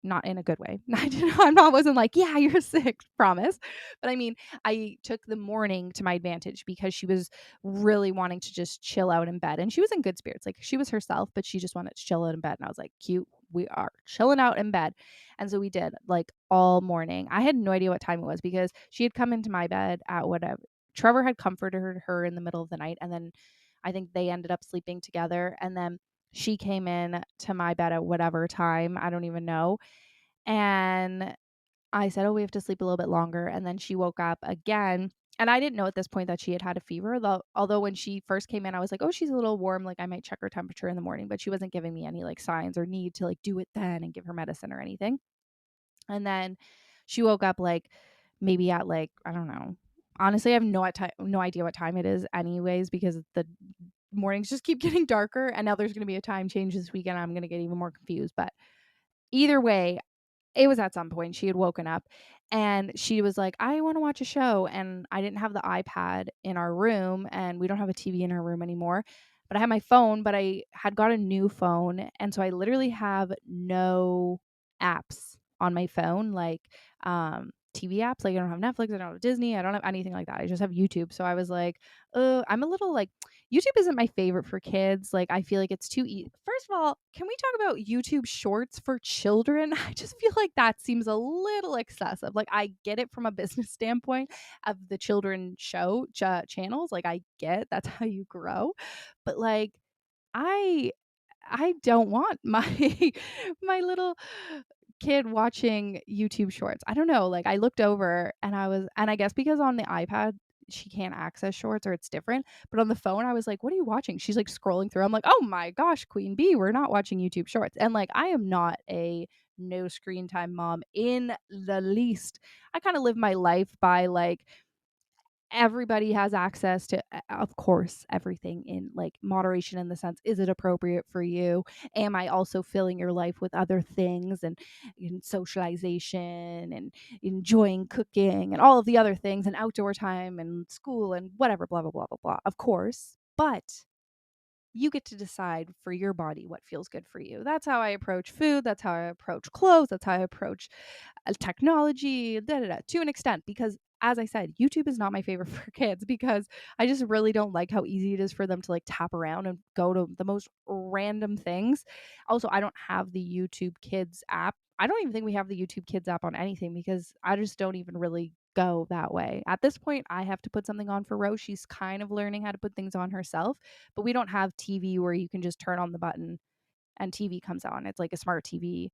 A: not in a good way. I'm not wasn't like, yeah, you're sick, promise. But I mean, I took the morning to my advantage because she was really wanting to just chill out in bed and she was in good spirits. Like she was herself, but she just wanted to chill out in bed. And I was like, cute, we are chilling out in bed. And so we did like all morning. I had no idea what time it was because she had come into my bed at whatever. Trevor had comforted her in the middle of the night, and then I think they ended up sleeping together, and then she came in to my bed at whatever time, I don't even know, and I said, "Oh, we have to sleep a little bit longer," and then she woke up again, and I didn't know at this point that she had a fever, though although when she first came in, I was like, "Oh, she's a little warm, like, I might check her temperature in the morning," but she wasn't giving me any, like, signs or need to, like, do it then and give her medicine or anything. And then she woke up like maybe at like, I don't know. Honestly, I have no idea what time it is anyways because the mornings just keep getting darker and now there's going to be a time change this weekend. I'm going to get even more confused, but either way, it was at some point she had woken up and she was like, I want to watch a show. And I didn't have the iPad in our room and we don't have a TV in our room anymore. But I had my phone, but I had got a new phone. And so I literally have no apps on my phone, like TV apps. Like I don't have Netflix, I don't have Disney, I don't have anything like that. I just have YouTube. So I was like, I'm a little like YouTube isn't my favorite for kids. Like, I feel like it's too easy. First of all, can we talk about YouTube shorts for children? I just feel like that seems a little excessive. Like, I get it from a business standpoint of the children show channels. Like, I get that's how you grow. But like, I I don't want my my little kid watching YouTube shorts. I don't know. Like I looked over and I guess because on the iPad she can't access shorts or it's different. But on the phone, I was like, what are you watching? She's like scrolling through. I'm like, oh my gosh, Queen Bee, we're not watching YouTube shorts. And like I am not a no screen time mom in the least. I kind of live my life by like everybody has access to, of course, everything in like moderation, in the sense, is it appropriate for you? Am I also filling your life with other things, and in socialization and enjoying cooking and all of the other things, and outdoor time and school and whatever, blah blah blah blah blah, of course, but you get to decide for your body what feels good for you. That's how I approach food, that's how I approach clothes, that's how I approach technology, da, da, da, to an extent, because as I said, YouTube is not my favorite for kids, because I just really don't like how easy it is for them to like tap around and go to the most random things. Also, I don't have the YouTube Kids app. I don't even think we have the YouTube Kids app on anything, because I just don't even really go that way. At this point, I have to put something on for Rose. She's kind of learning how to put things on herself, but we don't have TV where you can just turn on the button and TV comes on. It's like a smart TV.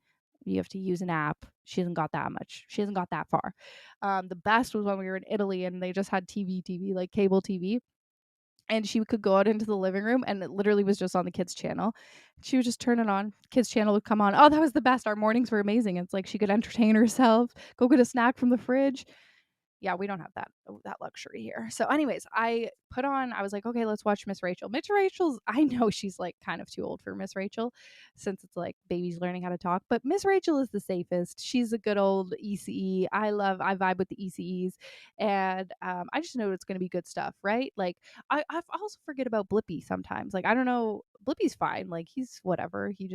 A: You have to use an app. She hasn't got that much. She hasn't got that far. The best was when we were in Italy and they just had TV, like cable TV. And she could go out into the living room and it literally was just on the kids' channel. She would just turn it on. Kids' channel would come on. Oh, that was the best. Our mornings were amazing. It's like she could entertain herself, go get a snack from the fridge. Yeah, we don't have that luxury here. So anyways, I was like, okay, let's watch Miss Rachel. Miss Rachel's, I know she's like kind of too old for Miss Rachel, since it's like babies learning how to talk, but Miss Rachel is the safest. She's a good old ECE. I vibe with the ECEs, and I just know it's going to be good stuff, right? Like I also forget about Blippy sometimes. Like, I don't know, Blippy's fine. Like, he's whatever. He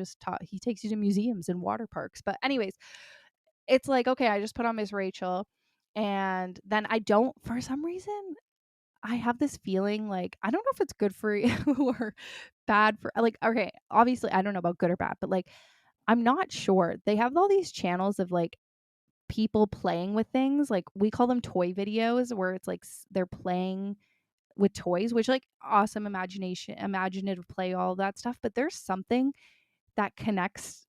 A: takes you to museums and water parks. But anyways, it's like, okay, I just put on Miss Rachel, and then I don't, for some reason, I have this feeling like I don't know if it's good for you or bad for, like, okay, obviously I don't know about good or bad, but like I'm not sure. They have all these channels of like people playing with things. Like, we call them toy videos, where it's like they're playing with toys, which, like, awesome imagination, imaginative play, all that stuff, but there's something that connects.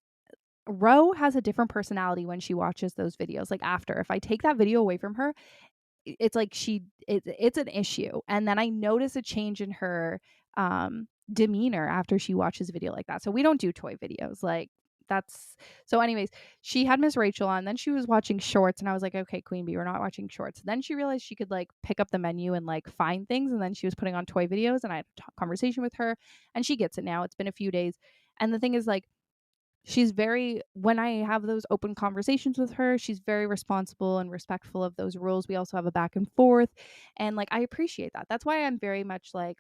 A: Ro has a different personality when she watches those videos. Like, after, if I take that video away from her, it's like it's an issue. And then I notice a change in her demeanor after she watches a video like that. So we don't do toy videos. Like, that's so anyways, she had Miss Rachel on, then she was watching shorts, and I was like, okay, Queen Bee, we're not watching shorts. Then she realized she could like pick up the menu and like find things, and then she was putting on toy videos, and I had a conversation with her, and she gets it now. It's been a few days. And the thing is, like, she's very, when I have those open conversations with her, she's very responsible and respectful of those rules. We also have a back and forth, and like I appreciate that. That's why I'm very much like,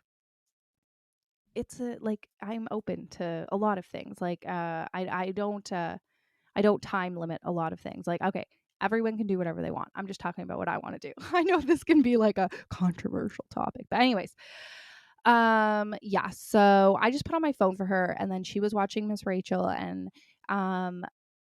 A: it's a like I'm open to a lot of things. Like I don't time limit a lot of things. Like, okay, everyone can do whatever they want. I'm just talking about what I want to do. I know this can be like a controversial topic, but anyways, yeah, so I just put on my phone for her, and then she was watching Miss Rachel, and um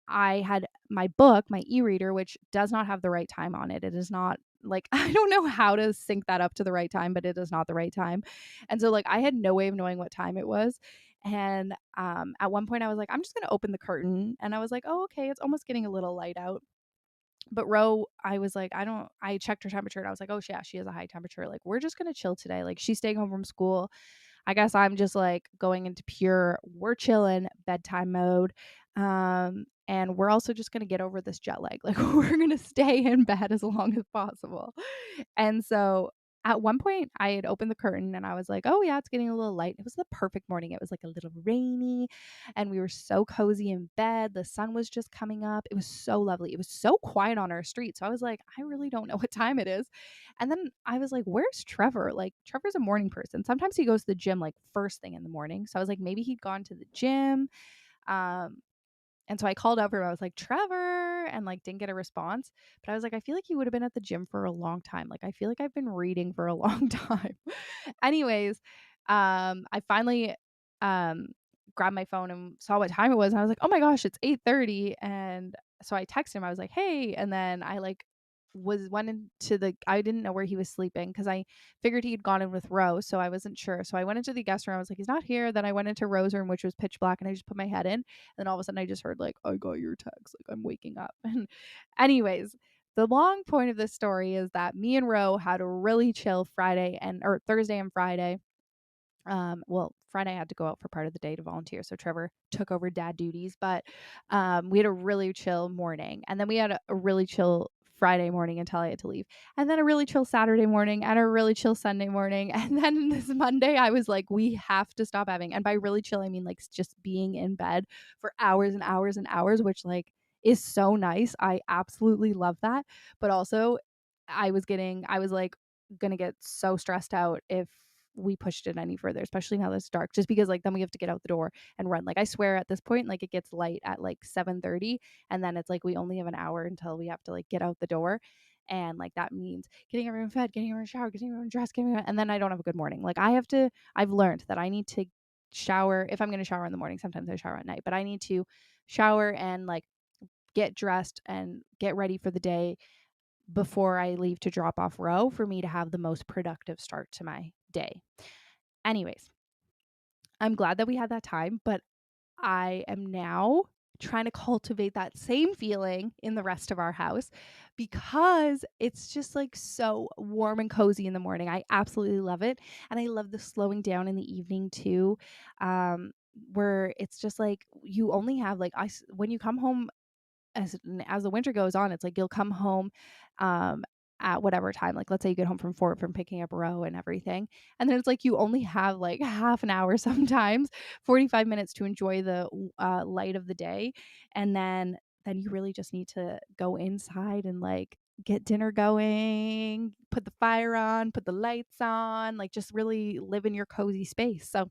A: I had my book, my e-reader, which does not have the right time on it. It is not like I don't know how to sync that up to the right time, but it is not the right time. And so like I had no way of knowing what time it was. And at one point I was like, I'm just gonna open the curtain, and I was like, oh, okay, it's almost getting a little light out. But Ro, I was like, I checked her temperature, and I was like, oh yeah, she has a high temperature. Like, we're just gonna chill today. Like, she's staying home from school. I guess I'm just like going into pure we're chilling bedtime mode. And we're also just gonna get over this jet lag. Like, we're gonna stay in bed as long as possible. And so at one point I had opened the curtain and I was like, oh yeah, it's getting a little light. It was the perfect morning. It was like a little rainy and we were so cozy in bed. The sun was just coming up. It was so lovely. It was so quiet on our street. So I was like, I really don't know what time it is. And then I was like, where's Trevor? Like, Trevor's a morning person. Sometimes he goes to the gym like first thing in the morning. So I was like, maybe he'd gone to the gym. Um, and so I called over and I was like, Trevor, and like didn't get a response. But I was like, I feel like he would have been at the gym for a long time. Like, I feel like I've been reading for a long time. Anyways, I finally um grabbed my phone and saw what time it was. And I was like, oh my gosh, it's 8:30. And so I texted him. I was like, hey. And then I like went into the, I didn't know where he was sleeping because I figured he had gone in with Rose, so I wasn't sure. So I went into the guest room. I was like, he's not here. Then I went into Rose's room, which was pitch black, and I just put my head in. And then all of a sudden I just heard like, I got your text. Like, I'm waking up. And anyways, the long point of this story is that me and Ro had a really chill Friday and or Thursday and Friday. Well, Friday I had to go out for part of the day to volunteer, so Trevor took over dad duties, but we had a really chill morning, and then we had a really chill Friday morning until I had to leave, and then a really chill Saturday morning, and a really chill Sunday morning, and then this Monday I was like, we have to stop having, and by really chill I mean like just being in bed for hours and hours and hours, which like is so nice. I absolutely love that, but also I was like gonna get so stressed out if we pushed it any further, especially now that it's dark, just because like then we have to get out the door and run. Like I swear at this point, like it gets light at like 7:30, and then it's like we only have an hour until we have to like get out the door. And like that means getting everyone fed, getting everyone showered, getting everyone dressed, and then I don't have a good morning. Like I've learned that I need to shower if I'm gonna shower in the morning. Sometimes I shower at night, but I need to shower and like get dressed and get ready for the day before I leave to drop off Row for me to have the most productive start to my day. Anyways, I'm glad that we had that time, but I am now trying to cultivate that same feeling in the rest of our house because it's just like so warm and cozy in the morning. I absolutely love it. And I love the slowing down in the evening too. Where it's just like you only have like when you come home as the winter goes on, it's like you'll come home um at whatever time, like let's say you get home from 4 from picking up Row and everything, and then it's like you only have like half an hour sometimes, 45 minutes to enjoy the light of the day, and then you really just need to go inside and like get dinner going, put the fire on, put the lights on, like just really live in your cozy space. So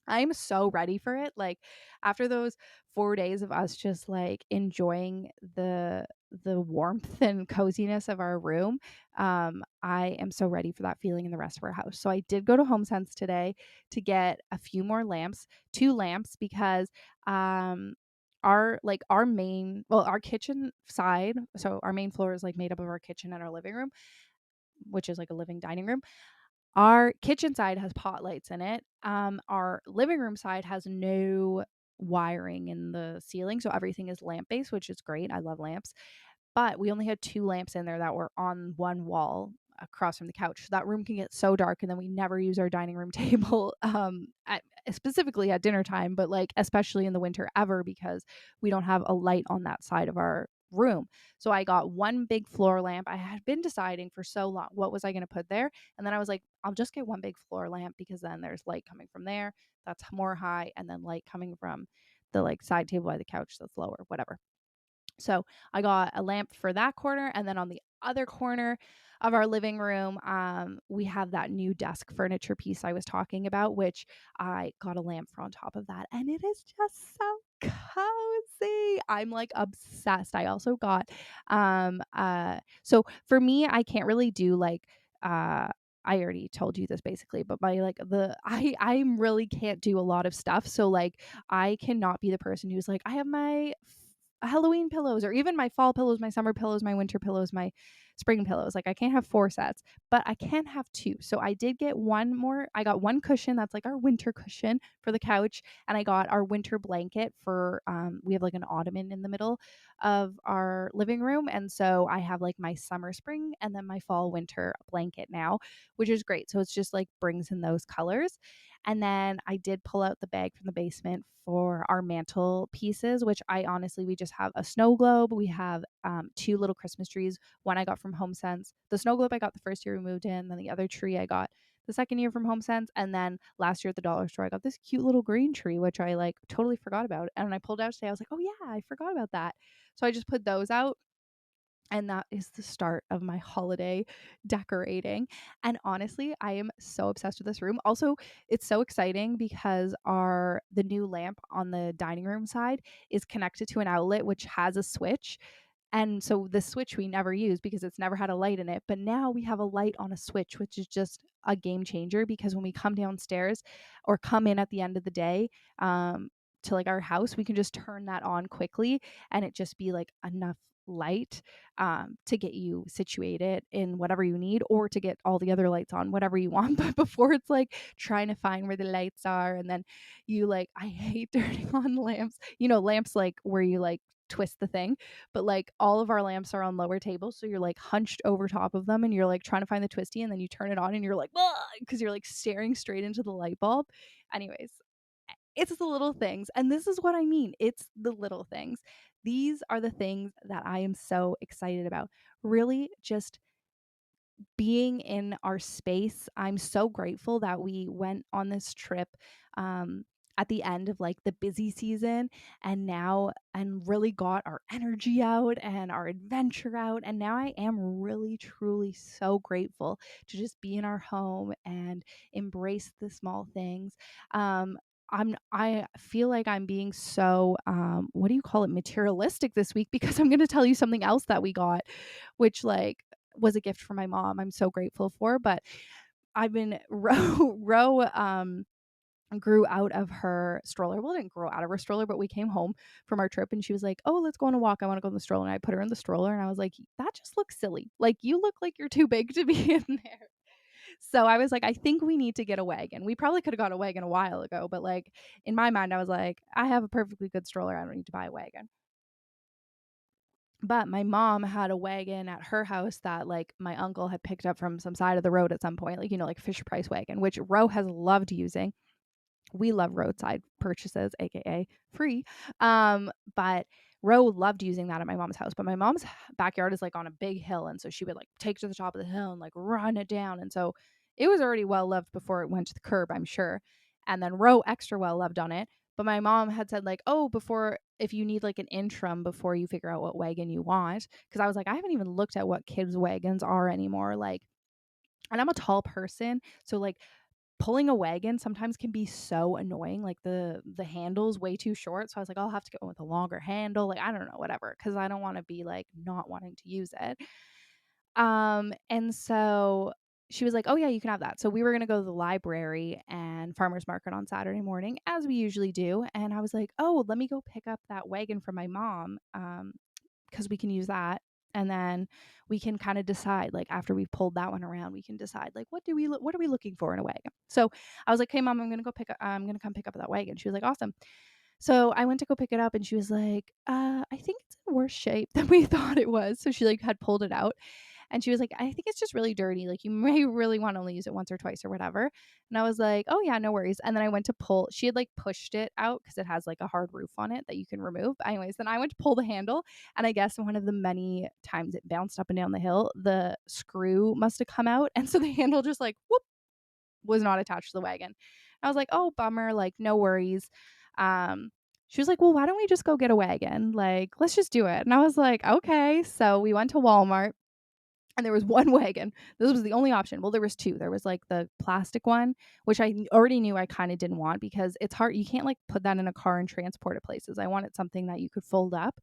A: I'm so ready for it. Like after those 4 days of us just like enjoying the warmth and coziness of our room, I am so ready for that feeling in the rest of our house. So I did go to HomeSense today to get a few more lamps, 2 lamps because our main, well, our kitchen side, so our main floor is like made up of our kitchen and our living room, which is like a living dining room. Our kitchen side has pot lights in it. Our living room side has no wiring in the ceiling, so everything is lamp based, which is great. I love lamps. But we only had 2 lamps in there that were on one wall across from the couch. So that room can get so dark, and then we never use our dining room table specifically at dinner time, but like especially in the winter ever because we don't have a light on that side of our room. So I got one big floor lamp. I had been deciding for so long what was I going to put there, and then I was like, I'll just get one big floor lamp because then there's light coming from there that's more high, and then light coming from the like side table by the couch that's lower, whatever. So I got a lamp for that corner. And then on the other corner of our living room, we have that new desk furniture piece I was talking about, which I got a lamp for on top of that. And it is just so cozy. I'm like obsessed. I also got so for me, I can't really do like I already told you this basically, but my like the I really can't do a lot of stuff. So like I cannot be the person who's like, I have my Halloween pillows or even my fall pillows, my summer pillows, my winter pillows, my spring pillows. Like I can't have 4 sets, but I can have 2. So I did get one more. I got one cushion that's like our winter cushion for the couch, and I got our winter blanket for we have like an ottoman in the middle of our living room, and so I have like my summer spring and then my fall winter blanket now, which is great. So it's just like brings in those colors. And then I did pull out the bag from the basement for our mantle pieces, which I honestly, we just have a snow globe. We have 2 little Christmas trees. One I got from HomeSense. The snow globe I got the first year we moved in. Then the other tree I got the second year from HomeSense. And then last year at the dollar store, I got this cute little green tree, which I like totally forgot about. And when I pulled out today, I was like, oh yeah, I forgot about that. So I just put those out, and that is the start of my holiday decorating. And honestly, I am so obsessed with this room. Also, it's so exciting because the new lamp on the dining room side is connected to an outlet which has a switch. And so the switch we never use because it's never had a light in it. But now we have a light on a switch, which is just a game changer because when we come downstairs or come in at the end of the day, to like our house, we can just turn that on quickly and it just be like enough light to get you situated in whatever you need, or to get all the other lights on, whatever you want. But before it's like trying to find where the lights are, and then you like, I hate turning on lamps, lamps like where you like twist the thing, but like all of our lamps are on lower tables, so you're like hunched over top of them and you're like trying to find the twisty, and then you turn it on and you're like, because you're like staring straight into the light bulb. Anyways, it's the little things. And this is what I mean. It's the little things. These are the things that I am so excited about. Really just being in our space. I'm so grateful that we went on this trip um, at the end of like the busy season and now and really got our energy out and our adventure out. And now I am really, truly so grateful to just be in our home and embrace the small things. Um, I feel like I'm being so what do you call it, materialistic this week, because I'm going to tell you something else that we got, which like was a gift from my mom. I'm so grateful for. But I've been Ro grew out of her stroller. Well, didn't grow out of her stroller, but we came home from our trip and she was like, "Oh, let's go on a walk. I want to go in the stroller." And I put her in the stroller and I was like, "That just looks silly. Like you look like you're too big to be in there." So I was like, "I think we need to get a wagon." We probably could have got a wagon a while ago, but like in my mind, I was like, "I have a perfectly good stroller. I don't need to buy a wagon." But my mom had a wagon at her house that like my uncle had picked up from some side of the road at some point, like, like Fisher Price wagon, which Ro has loved using. We love roadside purchases, aka free. But Ro loved using that at my mom's house. But my mom's backyard is like on a big hill, and so she would like take to the top of the hill and like run it down. And so it was already well loved before it went to the curb, I'm sure. And then Ro extra well loved on it. But my mom had said like, "Oh, before if you need like an interim before you figure out what wagon you want," because I was like, I haven't even looked at what kids' wagons are anymore. Like, and I'm a tall person, so like pulling a wagon sometimes can be so annoying. Like the handle's way too short. So I was like, I'll have to go with a longer handle. Like, I don't know, whatever. Cause I don't want to be like not wanting to use it. And so she was like, "Oh yeah, you can have that." So we were gonna go to the library and farmers market on Saturday morning, as we usually do. And I was like, "Oh, let me go pick up that wagon from my mom. Because we can use that." And then we can kind of decide, like after we've pulled that one around, we can decide like what are we looking for in a wagon. So I was like, "Hey mom, I'm gonna come pick up that wagon." She was like, "Awesome." So I went to go pick it up and she was like, "I think it's in worse shape than we thought it was." So she like had pulled it out and she was like, "I think it's just really dirty. Like you may really want to only use it once or twice or whatever." And I was like, "Oh yeah, no worries." And then I went to pull, she had like pushed it out because it has like a hard roof on it that you can remove. But anyways, then I went to pull the handle, and I guess one of the many times it bounced up and down the hill, the screw must have come out. And so the handle just like whoop was not attached to the wagon. I was like, "Oh, bummer, like no worries." Um, she was like, "Well, why don't we just go get a wagon? Like, let's just do it." And I was like, "Okay." So we went to Walmart and there was one wagon. This was the only option. Well, there was two. There was like the plastic one, which I already knew I kind of didn't want because it's hard. You can't like put that in a car and transport it places. I wanted something that you could fold up.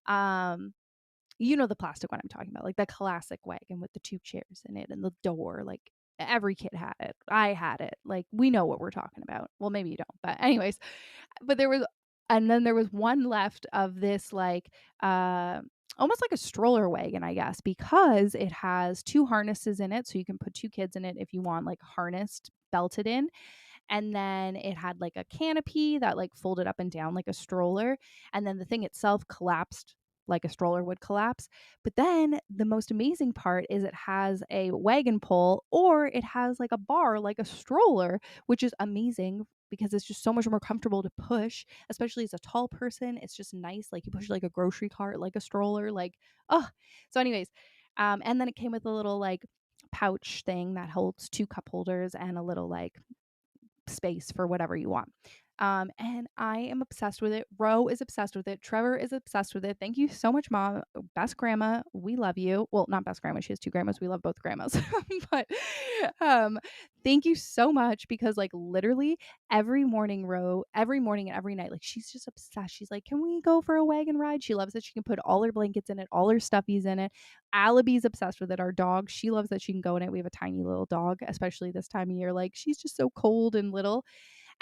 A: Um, the plastic one I'm talking about, like the classic wagon with the two chairs in it and the door. Like every kid had it. I had it. Like we know what we're talking about. Well, maybe you don't, but anyways, but there was, and then there was one left of this like uh almost like a stroller wagon, I guess, because it has two harnesses in it, so you can put two kids in it if you want, like harnessed, belted in. And then it had like a canopy that like folded up and down like a stroller, and then the thing itself collapsed like a stroller would collapse. But then the most amazing part is it has a wagon pole, or it has like a bar like a stroller, which is amazing because it's just so much more comfortable to push, especially as a tall person. It's just nice, like you push like a grocery cart like a stroller, like oh. So anyways, and then it came with a little like pouch thing that holds two cup holders and a little like space for whatever you want. And I am obsessed with it. Ro is obsessed with it. Trevor is obsessed with it. Thank you so much, Mom. Best grandma. We love you. Well, not best grandma. She has two grandmas. We love both grandmas. But um, thank you so much because, like, literally every morning, every morning and every night, like, she's just obsessed. She's like, "Can we go for a wagon ride?" She loves that she can put all her blankets in it, all her stuffies in it. Alibi's obsessed with it. Our dog, she loves that she can go in it. We have a tiny little dog, especially this time of year. Like, she's just so cold and little.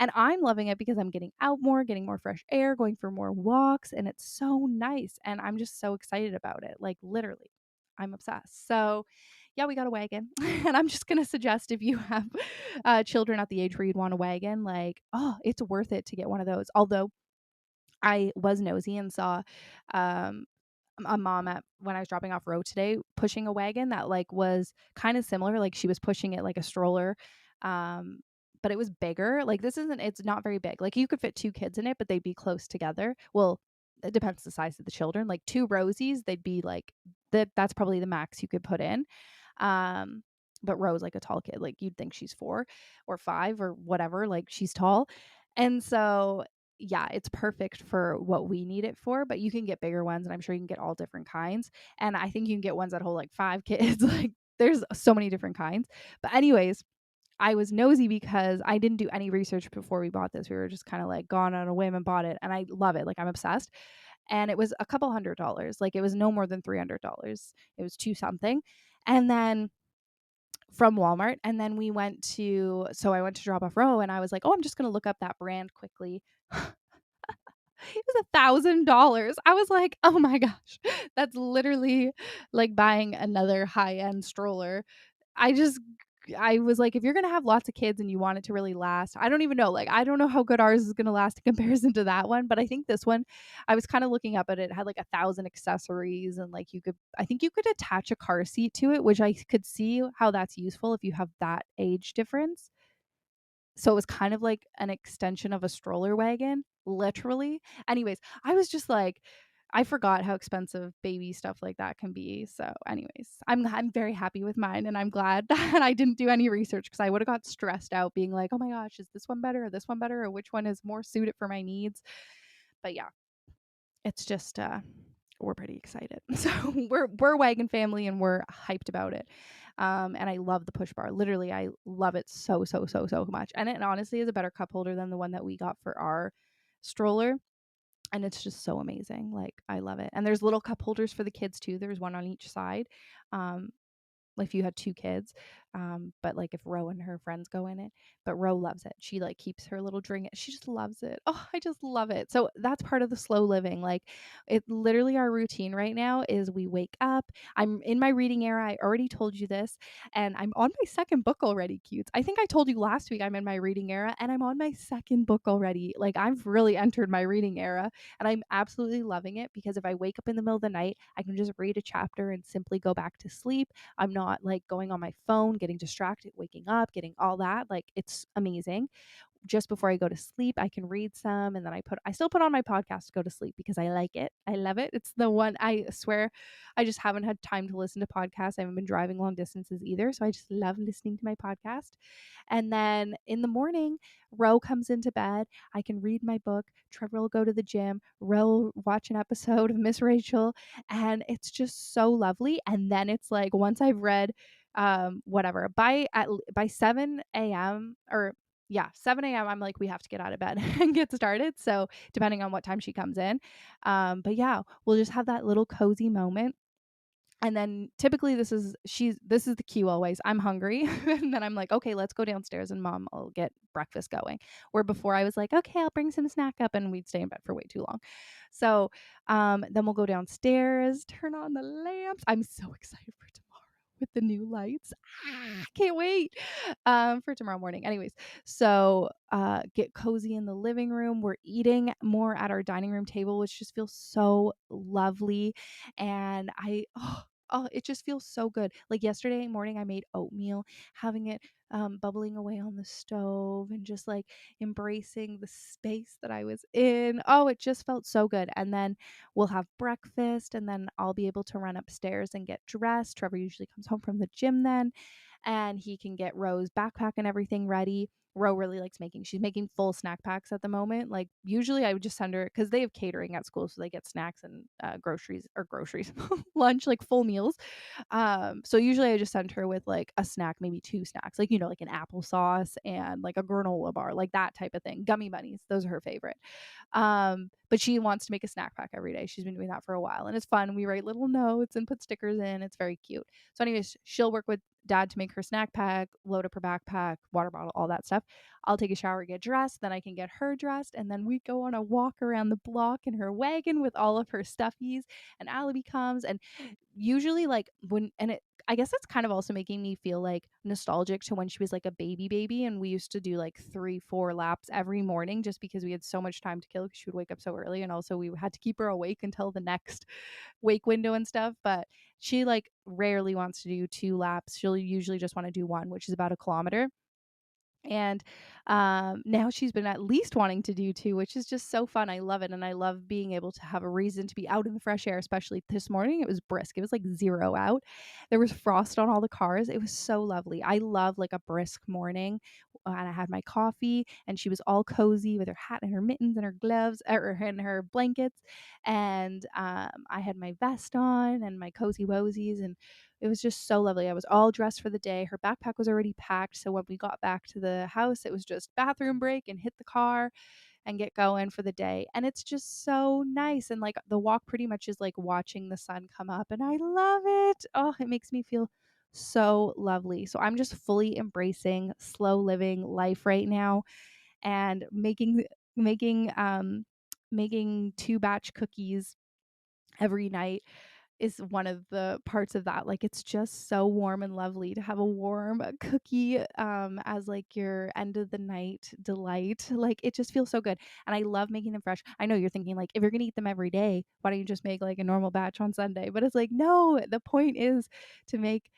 A: And I'm loving it because I'm getting out more, getting more fresh air, going for more walks, and it's so nice. And I'm just so excited about it. Like literally, I'm obsessed. So, yeah, we got a wagon. And I'm just going to suggest if you have children at the age where you'd want a wagon, like, oh, it's worth it to get one of those. Although I was nosy and saw um a mom at when I was dropping off Ro today pushing a wagon that like was kind of similar. Like she was pushing it like a stroller. Um, but it was bigger. Like it's not very big. Like you could fit two kids in it, but they'd be close together. Well, it depends the size of the children. Like two Rosies, they'd be like that's probably the max you could put in. Um, but Ro's like a tall kid. Like you'd think she's 4 or 5 or whatever. Like she's tall. And so yeah, it's perfect for what we need it for, but you can get bigger ones and I'm sure you can get all different kinds. And I think you can get ones that hold like 5 kids. Like there's so many different kinds. But anyways, I was nosy because I didn't do any research before we bought this. We were just kind of like gone on a whim and bought it and I love it. Like I'm obsessed. And it was a couple $100. Like it was no more than $300. It was two something. And then from Walmart. And then I went to drop off Ro and I was like, oh, I'm just going to look up that brand quickly. It was $1,000. I was like, "Oh my gosh, that's literally like buying another high-end stroller." I just I was like, if you're gonna have lots of kids and you want it to really last, I don't even know. Like, I don't know how good ours is gonna last in comparison to that one, but I think this one, I was kind of looking up at it, had like 1,000 accessories and like I think you could attach a car seat to it, which I could see how that's useful if you have that age difference. So it was kind of like an extension of a stroller wagon, literally. Anyways, I was just like, I forgot how expensive baby stuff like that can be. So, anyways, I'm very happy with mine, and I'm glad that I didn't do any research because I would have got stressed out, being like, oh my gosh, is this one better or this one better or which one is more suited for my needs? But yeah, it's just we're pretty excited. So we're wagon family and we're hyped about it. And I love the push bar. Literally, I love it so so so so much. And it honestly is a better cup holder than the one that we got for our stroller. And it's just so amazing. Like I love it. And there's little cup holders for the kids too. There's one on each side. Um, if you had two kids. But like if Ro and her friends go in it, but Ro loves it. She like keeps her little drink. She just loves it. Oh, I just love it. So that's part of the slow living. Like it literally our routine right now is we wake up. I'm in my reading era. I already told you this, and I'm on my second book already, cutes. I think I told you last week I'm in my reading era and I'm on my second book already. Like I've really entered my reading era and I'm absolutely loving it because if I wake up in the middle of the night, I can just read a chapter and simply go back to sleep. I'm not like going on my phone, getting distracted, waking up, getting all that. Like it's amazing. Just before I go to sleep, I can read some and then I still put on my podcast to go to sleep because I like it. I love it. It's the one I swear I just haven't had time to listen to podcasts. I haven't been driving long distances either. So I just love listening to my podcast. And then in the morning, Ro comes into bed. I can read my book. Trevor will go to the gym. Ro will watch an episode of Miss Rachel. And it's just so lovely. And then it's like once I've read whatever by 7 a.m. or yeah, 7 a.m. I'm like, we have to get out of bed and get started. So depending on what time she comes in. But yeah, we'll just have that little cozy moment. And then typically this is the cue always. I'm hungry. And then I'm like, okay, let's go downstairs and mom will get breakfast going. Where before I was like, okay, I'll bring some snack up and we'd stay in bed for way too long. So then we'll go downstairs, turn on the lamps. I'm so excited for tomorrow with the new lights. Can't wait for tomorrow morning. Anyways, so get cozy in the living room. We're eating more at our dining room table, which just feels so lovely. And it just feels so good. Like yesterday morning, I made oatmeal, having it bubbling away on the stove and just like embracing the space that I was in. Oh, it just felt so good. And then we'll have breakfast and then I'll be able to run upstairs and get dressed. Trevor usually comes home from the gym then and he can get Ro's backpack and everything ready. Ro really likes she's making full snack packs at the moment. Like usually I would just send her because they have catering at school. So they get snacks and groceries, lunch, like full meals. So usually I just send her with like a snack, maybe two snacks, like, like an applesauce and like a granola bar, like that type of thing. Gummy bunnies. Those are her favorite. But she wants to make a snack pack every day. She's been doing that for a while and it's fun. We write little notes and put stickers in. It's very cute. So anyways, she'll work with dad to make her snack pack, load up her backpack, water bottle, all that stuff. I'll take a shower, get dressed, then I can get her dressed, and then we go on a walk around the block in her wagon with all of her stuffies. And Alibi comes, and usually like I guess it's kind of also making me feel like nostalgic to when she was like a baby and we used to do like 3-4 laps every morning just because we had so much time to kill because she would wake up so early, and also we had to keep her awake until the next wake window and stuff. But she like rarely wants to do 2 laps. She'll usually just want to do one, which is about a kilometer. And now she's been at least wanting to do two, which is just so fun. I love it. And I love being able to have a reason to be out in the fresh air, especially this morning. It was brisk. It was like 0 out. There was frost on all the cars. It was so lovely. I love like a brisk morning. And I had my coffee, and she was all cozy with her hat and her mittens and her gloves and her blankets. And I had my vest on and my cozy wozies, and it was just so lovely. I was all dressed for the day. Her backpack was already packed. So when we got back to the house, it was just bathroom break and hit the car and get going for the day. And it's just so nice. And like the walk pretty much is like watching the sun come up. And I love it. Oh, it makes me feel so lovely. So I'm just fully embracing slow living life right now, and making making 2 batch cookies every night is one of the parts of that. Like, it's just so warm and lovely to have a warm cookie as like your end of the night delight. Like, it just feels so good. And I love making them fresh. I know you're thinking like, if you're gonna eat them every day, why don't you just make like a normal batch on Sunday? But it's like, no, the point is to make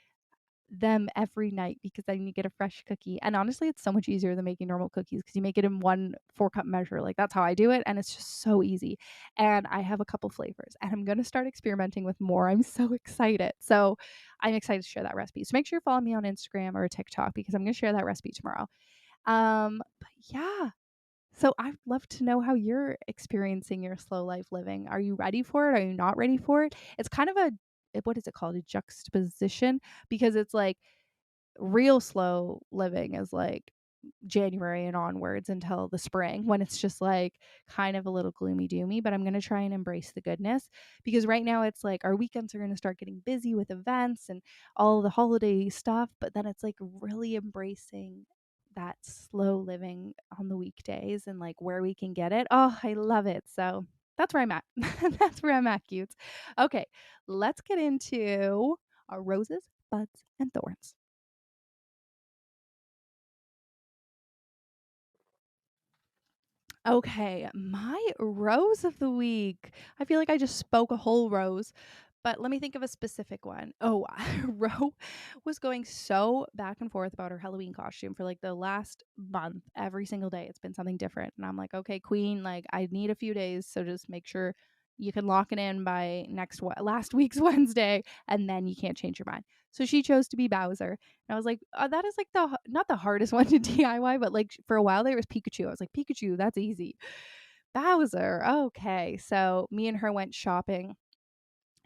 A: them every night, because then you get a fresh cookie. And honestly, it's so much easier than making normal cookies because you make it in 1 4 cup measure. Like, that's how I do it, and it's just so easy. And I have a couple flavors, and I'm going to start experimenting with more. I'm so excited. So I'm excited to share that recipe. So make sure you follow me on Instagram or TikTok, because I'm going to share that recipe tomorrow. But yeah, so I'd love to know how you're experiencing your slow life living. Are you ready for it? Are you not ready for it? It's kind of a, what is it called? A juxtaposition, because it's like real slow living is like January and onwards until the spring, when it's just like kind of a little gloomy doomy. But I'm going to try and embrace the goodness, because right now it's like our weekends are going to start getting busy with events and all the holiday stuff. But then it's like really embracing that slow living on the weekdays and like where we can get it. Oh, I love it. So that's where I'm at. That's where I'm at, cutes. Okay, let's get into our roses, buds, and thorns. Okay, my rose of the week. I feel like I just spoke a whole rose, but let me think of a specific one. Oh, Ro was going so back and forth about her Halloween costume for like the last month. Every single day, it's been something different. And I'm like, okay, Queen, like I need a few days. So just make sure you can lock it in by last week's Wednesday, and then you can't change your mind. So she chose to be Bowser. And I was like, that is like not the hardest one to DIY, but like for a while there was Pikachu. I was like, Pikachu, that's easy. Bowser, okay. So me and her went shopping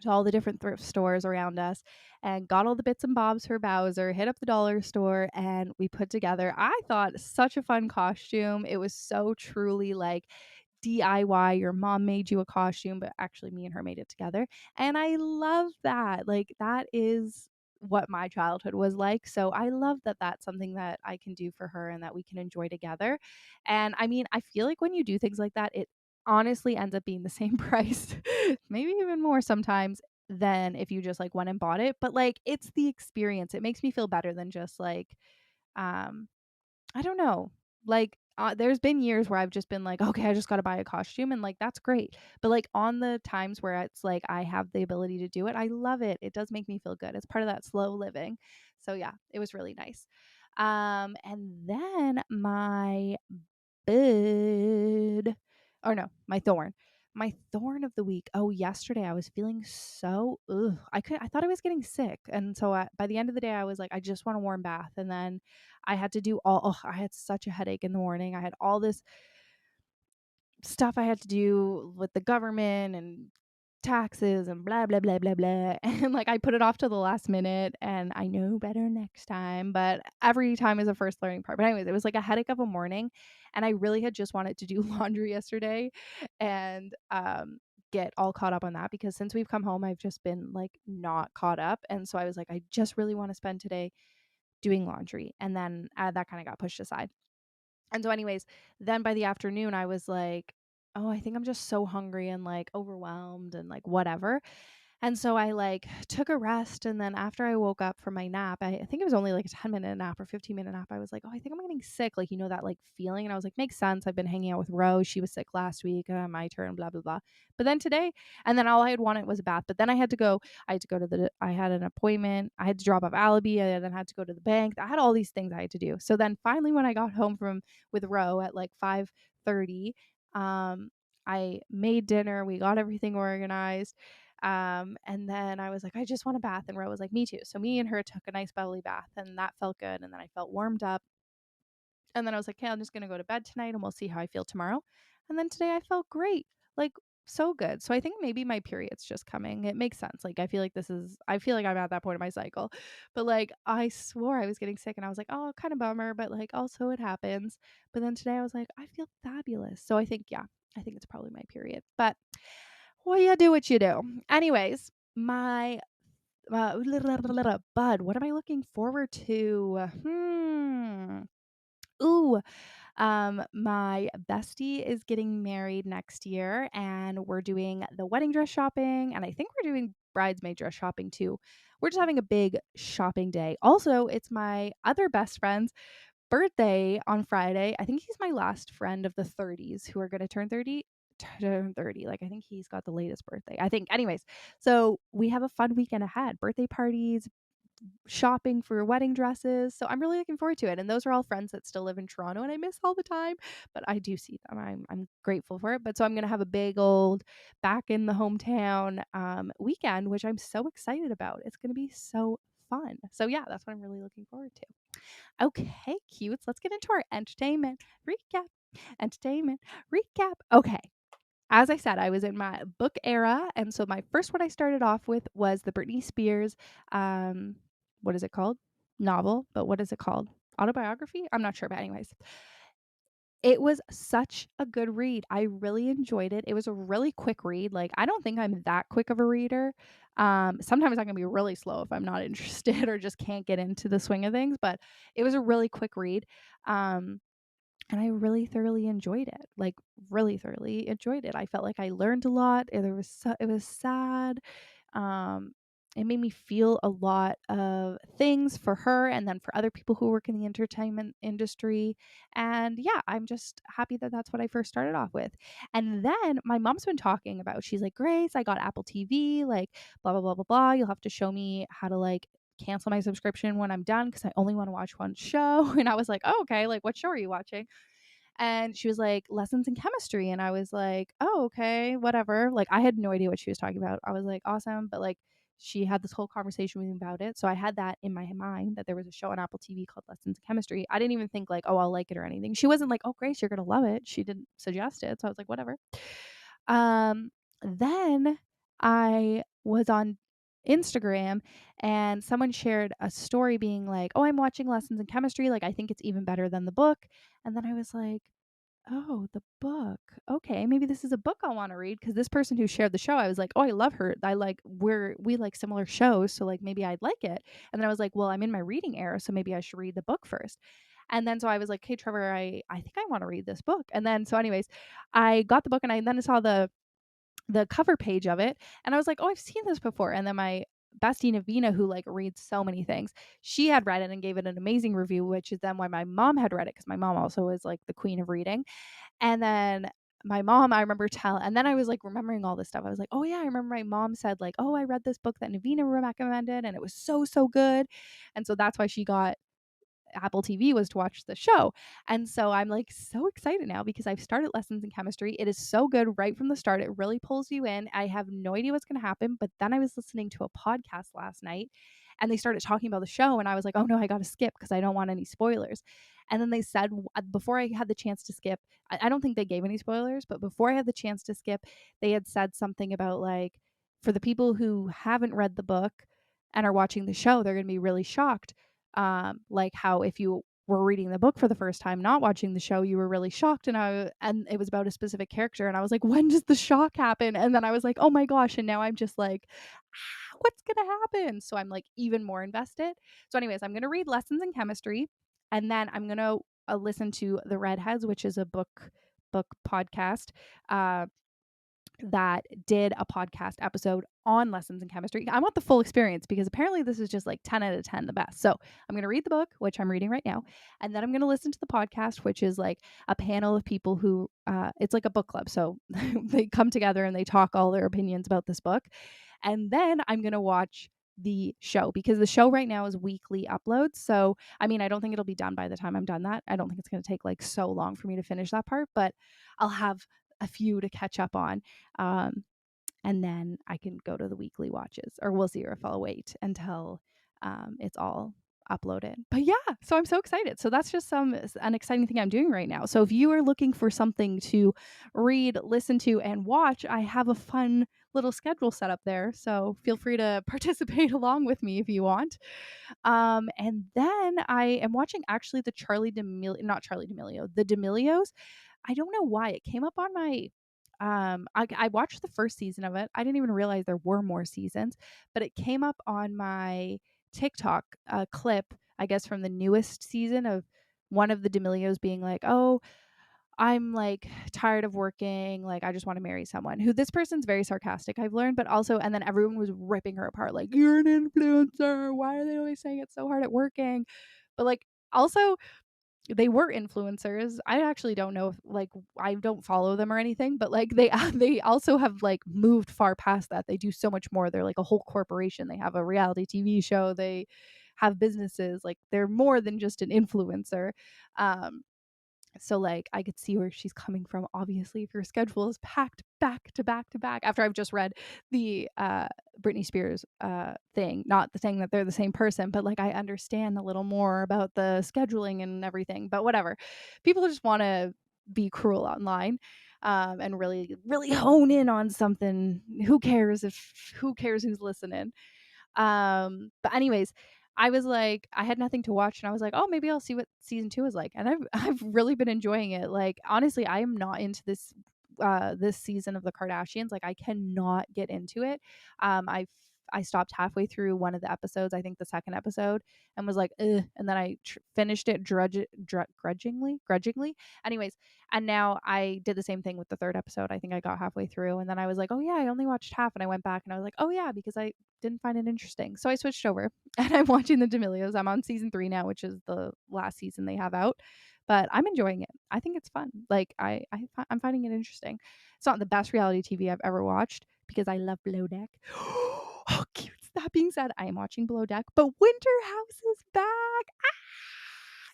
A: to all the different thrift stores around us and got all the bits and bobs for Bowser, hit up the dollar store, and we put together, I thought, such a fun costume. It was so truly like DIY. Your mom made you a costume, but actually me and her made it together. And I love that. Like, that is what my childhood was like. So I love that that's something that I can do for her and that we can enjoy together. And I mean, I feel like when you do things like that, it honestly ends up being the same price, maybe even more sometimes, than if you just like went and bought it. But like, it's the experience. It makes me feel better than just like um I don't know. Like, there's been years where I've just been like, okay, I just got to buy a costume, and like that's great. But like on the times where it's like I have the ability to do it, I love it. It does make me feel good. It's part of that slow living. So yeah, it was really nice. And then my bud, or no, my thorn. My thorn of the week. Oh, yesterday I was feeling so ugh. I thought I was getting sick. And so by the end of the day I was like, I just want a warm bath. And then I had to do I had such a headache in the morning. I had all this stuff I had to do with the government and taxes and blah blah blah blah blah. And like I put it off to the last minute, and I know better next time, but every time is a first learning part. But anyways, it was like a headache of a morning, and I really had just wanted to do laundry yesterday and get all caught up on that, because since we've come home I've just been like not caught up. And so I was like, I just really want to spend today doing laundry. And then that kind of got pushed aside. And so, anyways, then by the afternoon, I was like, oh, I think I'm just so hungry and like overwhelmed and like whatever. And so I like took a rest. And then after I woke up from my nap, I think it was only like a 10-minute nap or 15-minute nap. I was like, oh, I think I'm getting sick. Like, that like feeling. And I was like, makes sense. I've been hanging out with Rose. She was sick last week. My turn, blah, blah, blah. But then today, and then all I had wanted was a bath. But then I had to go to I had an appointment. I had to drop off Alibi. I then had to go to the bank. I had all these things I had to do. So then finally, when I got home with Ro at like 5:30, I made dinner. We got everything organized. And then I was like, I just want a bath. And Ro was like, me too. So me and her took a nice bubbly bath, and that felt good. And then I felt warmed up. And then I was like, okay, I'm just going to go to bed tonight and we'll see how I feel tomorrow. And then today I felt great. Like, so good. So I think maybe my period's just coming. It makes sense. Like, I feel like I'm at that point of my cycle. But like, I swore I was getting sick and I was like, oh, kind of bummer. But like, also it happens. But then today I was like, I feel fabulous. So I think, yeah, I think it's probably my period. But well, you do what you do. Anyways, my bud, what am I looking forward to? Ooh, my bestie is getting married next year, and we're doing the wedding dress shopping, and I think we're doing bridesmaid dress shopping too. We're just having a big shopping day. Also, it's my other best friend's birthday on Friday. I think he's my last friend of the 30s who are going to turn 30. Turn 30. Like, I think he's got the latest birthday. I think. Anyways, so we have a fun weekend ahead. Birthday parties, shopping for wedding dresses. So I'm really looking forward to it. And those are all friends that still live in Toronto and I miss all the time, but I do see them. I'm grateful for it. But so I'm gonna have a big old back in the hometown weekend, which I'm so excited about. It's gonna be so fun. So yeah, that's what I'm really looking forward to. Okay, cutes. Let's get into our entertainment recap. Entertainment recap. Okay, as I said, I was in my book era, and so my first one I started off with was the Britney Spears, um, what is it called? Novel, but what is it called? Autobiography? I'm not sure, but anyways, it was such a good read. I really enjoyed it. It was a really quick read. Like, I don't think I'm that quick of a reader. Sometimes I can be really slow if I'm not interested or just can't get into the swing of things, but it was a really quick read. Um, and I really thoroughly enjoyed it. Like, really thoroughly enjoyed it. I felt like I learned a lot. It was sad. Um, it made me feel a lot of things for her and then for other people who work in the entertainment industry. And yeah, I'm just happy that that's what I first started off with. And then my mom's been talking about, she's like, Grace, I got Apple TV, like, blah, blah, blah, blah, blah. You'll have to show me how to like cancel my subscription when I'm done because I only want to watch one show. And I was like, oh, okay. Like, what show are you watching? And she was like, lessons in chemistry. And I was like, oh, okay, whatever. Like, I had no idea what she was talking about. I was like, awesome. But like, she had this whole conversation with me about it. So I had that in my mind that there was a show on Apple TV called Lessons in Chemistry. I didn't even think like, oh, I'll like it or anything. She wasn't like, oh, Grace, you're going to love it. She didn't suggest it. So I was like, whatever. Then I was on Instagram and someone shared a story being like, oh, I'm watching Lessons in Chemistry. Like, I think it's even better than the book. And then I was like, oh, the book. Okay, maybe this is a book I want to read because this person who shared the show, I was like, oh, I love her. We like similar shows, so like maybe I'd like it. And then I was like, well, I'm in my reading era, so maybe I should read the book first. And then so I was like, hey, Trevor, I think I want to read this book. And then so anyways, I got the book and I then saw the cover page of it and I was like, oh, I've seen this before. And then my bestie Navina, who like reads so many things, she had read it and gave it an amazing review, which is then why my mom had read it because my mom also is like the queen of reading. And then my mom, I remember and then I was like remembering all this stuff. I was like, oh yeah, I remember my mom said like, oh, I read this book that Navina recommended and it was so, so good. And so that's why she got Apple TV was to watch the show. And so I'm like so excited now because I've started lessons in chemistry. It is so good right from the start. It really pulls you in. I have no idea what's going to happen. But then I was listening to a podcast last night and they started talking about the show. And I was like, oh no, I got to skip because I don't want any spoilers. And then they said, before I had the chance to skip, I don't think they gave any spoilers, but before I had the chance to skip, they had said something about like, for the people who haven't read the book and are watching the show, they're going to be really shocked, like how if you were reading the book for the first time, not watching the show, you were really shocked. And it was about a specific character, and I was like, when does the shock happen? And then I was like, oh my gosh, and now I'm just like, what's gonna happen? So I'm like even more invested. So, anyways, I'm gonna read Lessons in Chemistry, and then I'm gonna listen to The Redheads, which is a book podcast. Uh, that did a podcast episode on lessons in chemistry. I want the full experience because apparently this is just like 10 out of 10 the best. So I'm going to read the book, which I'm reading right now, and then I'm going to listen to the podcast, which is like a panel of people who it's like a book club. So they come together and they talk all their opinions about this book. And then I'm going to watch the show because the show right now is weekly uploads. So, I mean, I don't think it'll be done by the time I'm done that. I don't think it's going to take like so long for me to finish that part, but I'll have a few to catch up on. Um, and then I can go to the weekly watches, or we'll see, or if I'll wait until it's all uploaded. But yeah, so I'm so excited. So that's just an exciting thing I'm doing right now. So if you are looking for something to read, listen to, and watch, I have a fun little schedule set up there. So feel free to participate along with me if you want. And then I am watching actually the not Charlie D'Amelio, the D'Amelios. I don't know why it came up on my I watched the first season of it. I didn't even realize there were more seasons, but it came up on my TikTok clip, I guess from the newest season of one of the D'Amelios being like, "Oh, I'm like tired of working, like I just want to marry someone." Who this person's very sarcastic, I've learned, but also and then everyone was ripping her apart like, "You're an influencer. Why are they always saying it's so hard at working?" But like also they were influencers. I actually don't know if like I don't follow them or anything, but like they they also have like moved far past that. They do so much more. They're like a whole corporation. They have a reality TV show. They have businesses. Like they're more than just an influencer. Um so like I could see where she's coming from. Obviously, if your schedule is packed back to back to back after I've just read the Britney Spears thing, not the thing that they're the same person, but like I understand a little more about the scheduling and everything. But whatever. People just want to be cruel online. And really, really hone in on something. Who cares who's listening? But anyways, I was like, I had nothing to watch, and I was like, oh, maybe I'll see what season 2 is like. And I've really been enjoying it. Like honestly, I am not into this season of the Kardashians. Like I cannot get into it. I stopped halfway through one of the episodes, I think the second episode, and was like, ugh. And then I finished it grudgingly. Anyways, and now I did the same thing with the third episode. I think I got halfway through, and then I was like, oh yeah, I only watched half, and I went back and I was like, oh yeah, because I didn't find it interesting. So I switched over and I'm watching the D'Amelios. I'm on season 3 now, which is the last season they have out. But I'm enjoying it. I think it's fun. Like I'm finding it interesting. It's not the best reality TV I've ever watched because I love Below Deck. Oh, cute. That being said, I am watching Below Deck, but Winter House is back.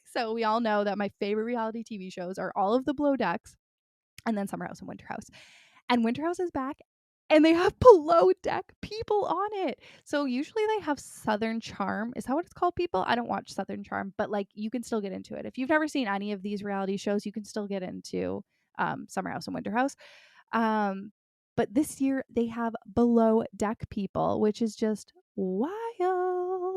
A: So we all know that my favorite reality TV shows are all of the Below Decks and then Summer House and Winter House. And Winter House is back and they have below deck people on it. So usually they have Southern Charm. Is that what it's called, people? I don't watch Southern Charm, but like you can still get into it. If you've never seen any of these reality shows, you can still get into Summer House and Winter House. Um, but this year they have below deck people, which is just wild.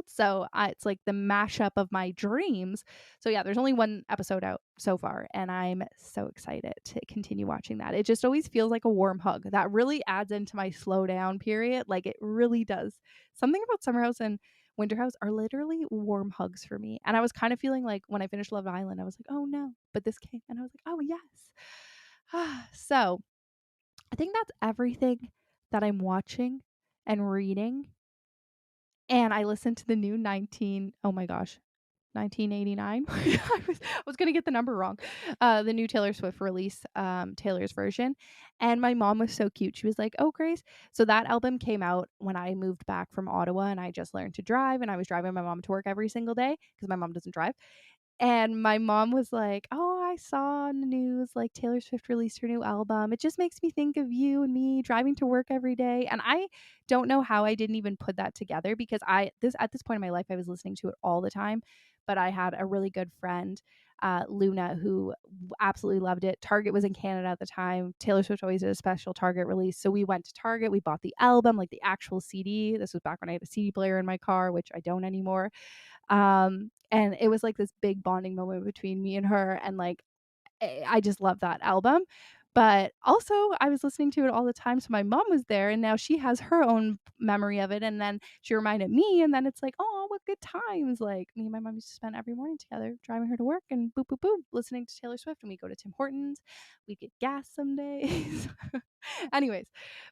A: So it's like the mashup of my dreams. So yeah, there's only one episode out so far, and I'm so excited to continue watching that. It just always feels like a warm hug. That really adds into my slow down period. Like it really does. Something about Summer House and Winter House are literally warm hugs for me. And I was kind of feeling like when I finished Love Island, I was like, oh no, but this came, and I was like, oh yes. So I think that's everything that I'm watching and reading. And I listened to the new 1989. I was going to get the number wrong. The new Taylor Swift release, Taylor's version. And my mom was so cute. She was like, oh, Grace. So that album came out when I moved back from Ottawa and I just learned to drive. And I was driving my mom to work every single day because my mom doesn't drive. And my mom was like, "Oh, I saw on the news like Taylor Swift released her new album. It just makes me think of you and me driving to work every day." And I don't know how I didn't even put that together because at this point in my life I was listening to it all the time, but I had a really good friend, Luna, who absolutely loved it. Target was in Canada at the time. Taylor Swift always did a special Target release, so we went to Target. We bought the album, like the actual CD. This was back when I had a CD player in my car, which I don't anymore. And it was like this big bonding moment between me and her, and like I just love that album. But also, I was listening to it all the time, so my mom was there, and now she has her own memory of it, and then she reminded me, and then it's like, "Oh, what good times!" Like me and my mom used to spend every morning together, driving her to work, and boop boop boop, listening to Taylor Swift, and we go to Tim Hortons, we get gas some days. Anyways,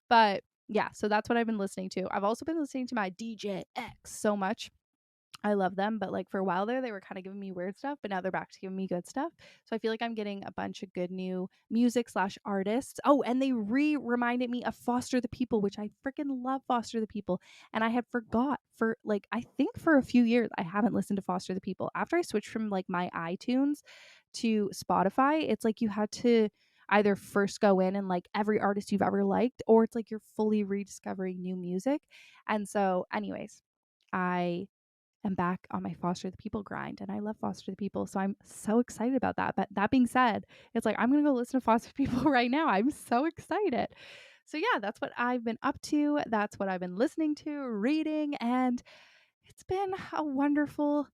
A: but yeah, so that's what I've been listening to. I've also been listening to my DJ X so much. I love them, but like for a while there, they were kind of giving me weird stuff, but now they're back to giving me good stuff. So I feel like I'm getting a bunch of good new music slash artists. Oh, and they reminded me of Foster the People, which I freaking love Foster the People. And I had forgot for like, I think for a few years, I haven't listened to Foster the People. After I switched from like my iTunes to Spotify, it's like you had to either first go in and like every artist you've ever liked, or it's like you're fully rediscovering new music. And so, anyways, I am back on my Foster the People grind, and I love Foster the People, so I'm so excited about that. But that being said, it's like I'm gonna go listen to Foster the People right now. I'm so excited. So yeah, that's what I've been up to. That's what I've been listening to, reading, and it's been a wonderful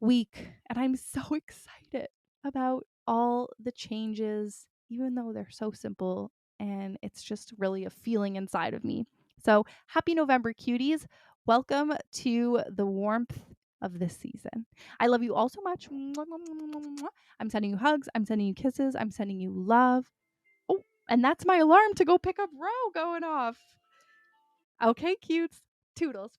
A: week, and I'm so excited about all the changes, even though they're so simple, and it's just really a feeling inside of me. So, happy November, cuties. Welcome to the warmth of this season. I love you all so much. I'm sending you hugs. I'm sending you kisses. I'm sending you love. Oh, and that's my alarm to go pick up Ro going off. Okay, cutes. Toodles.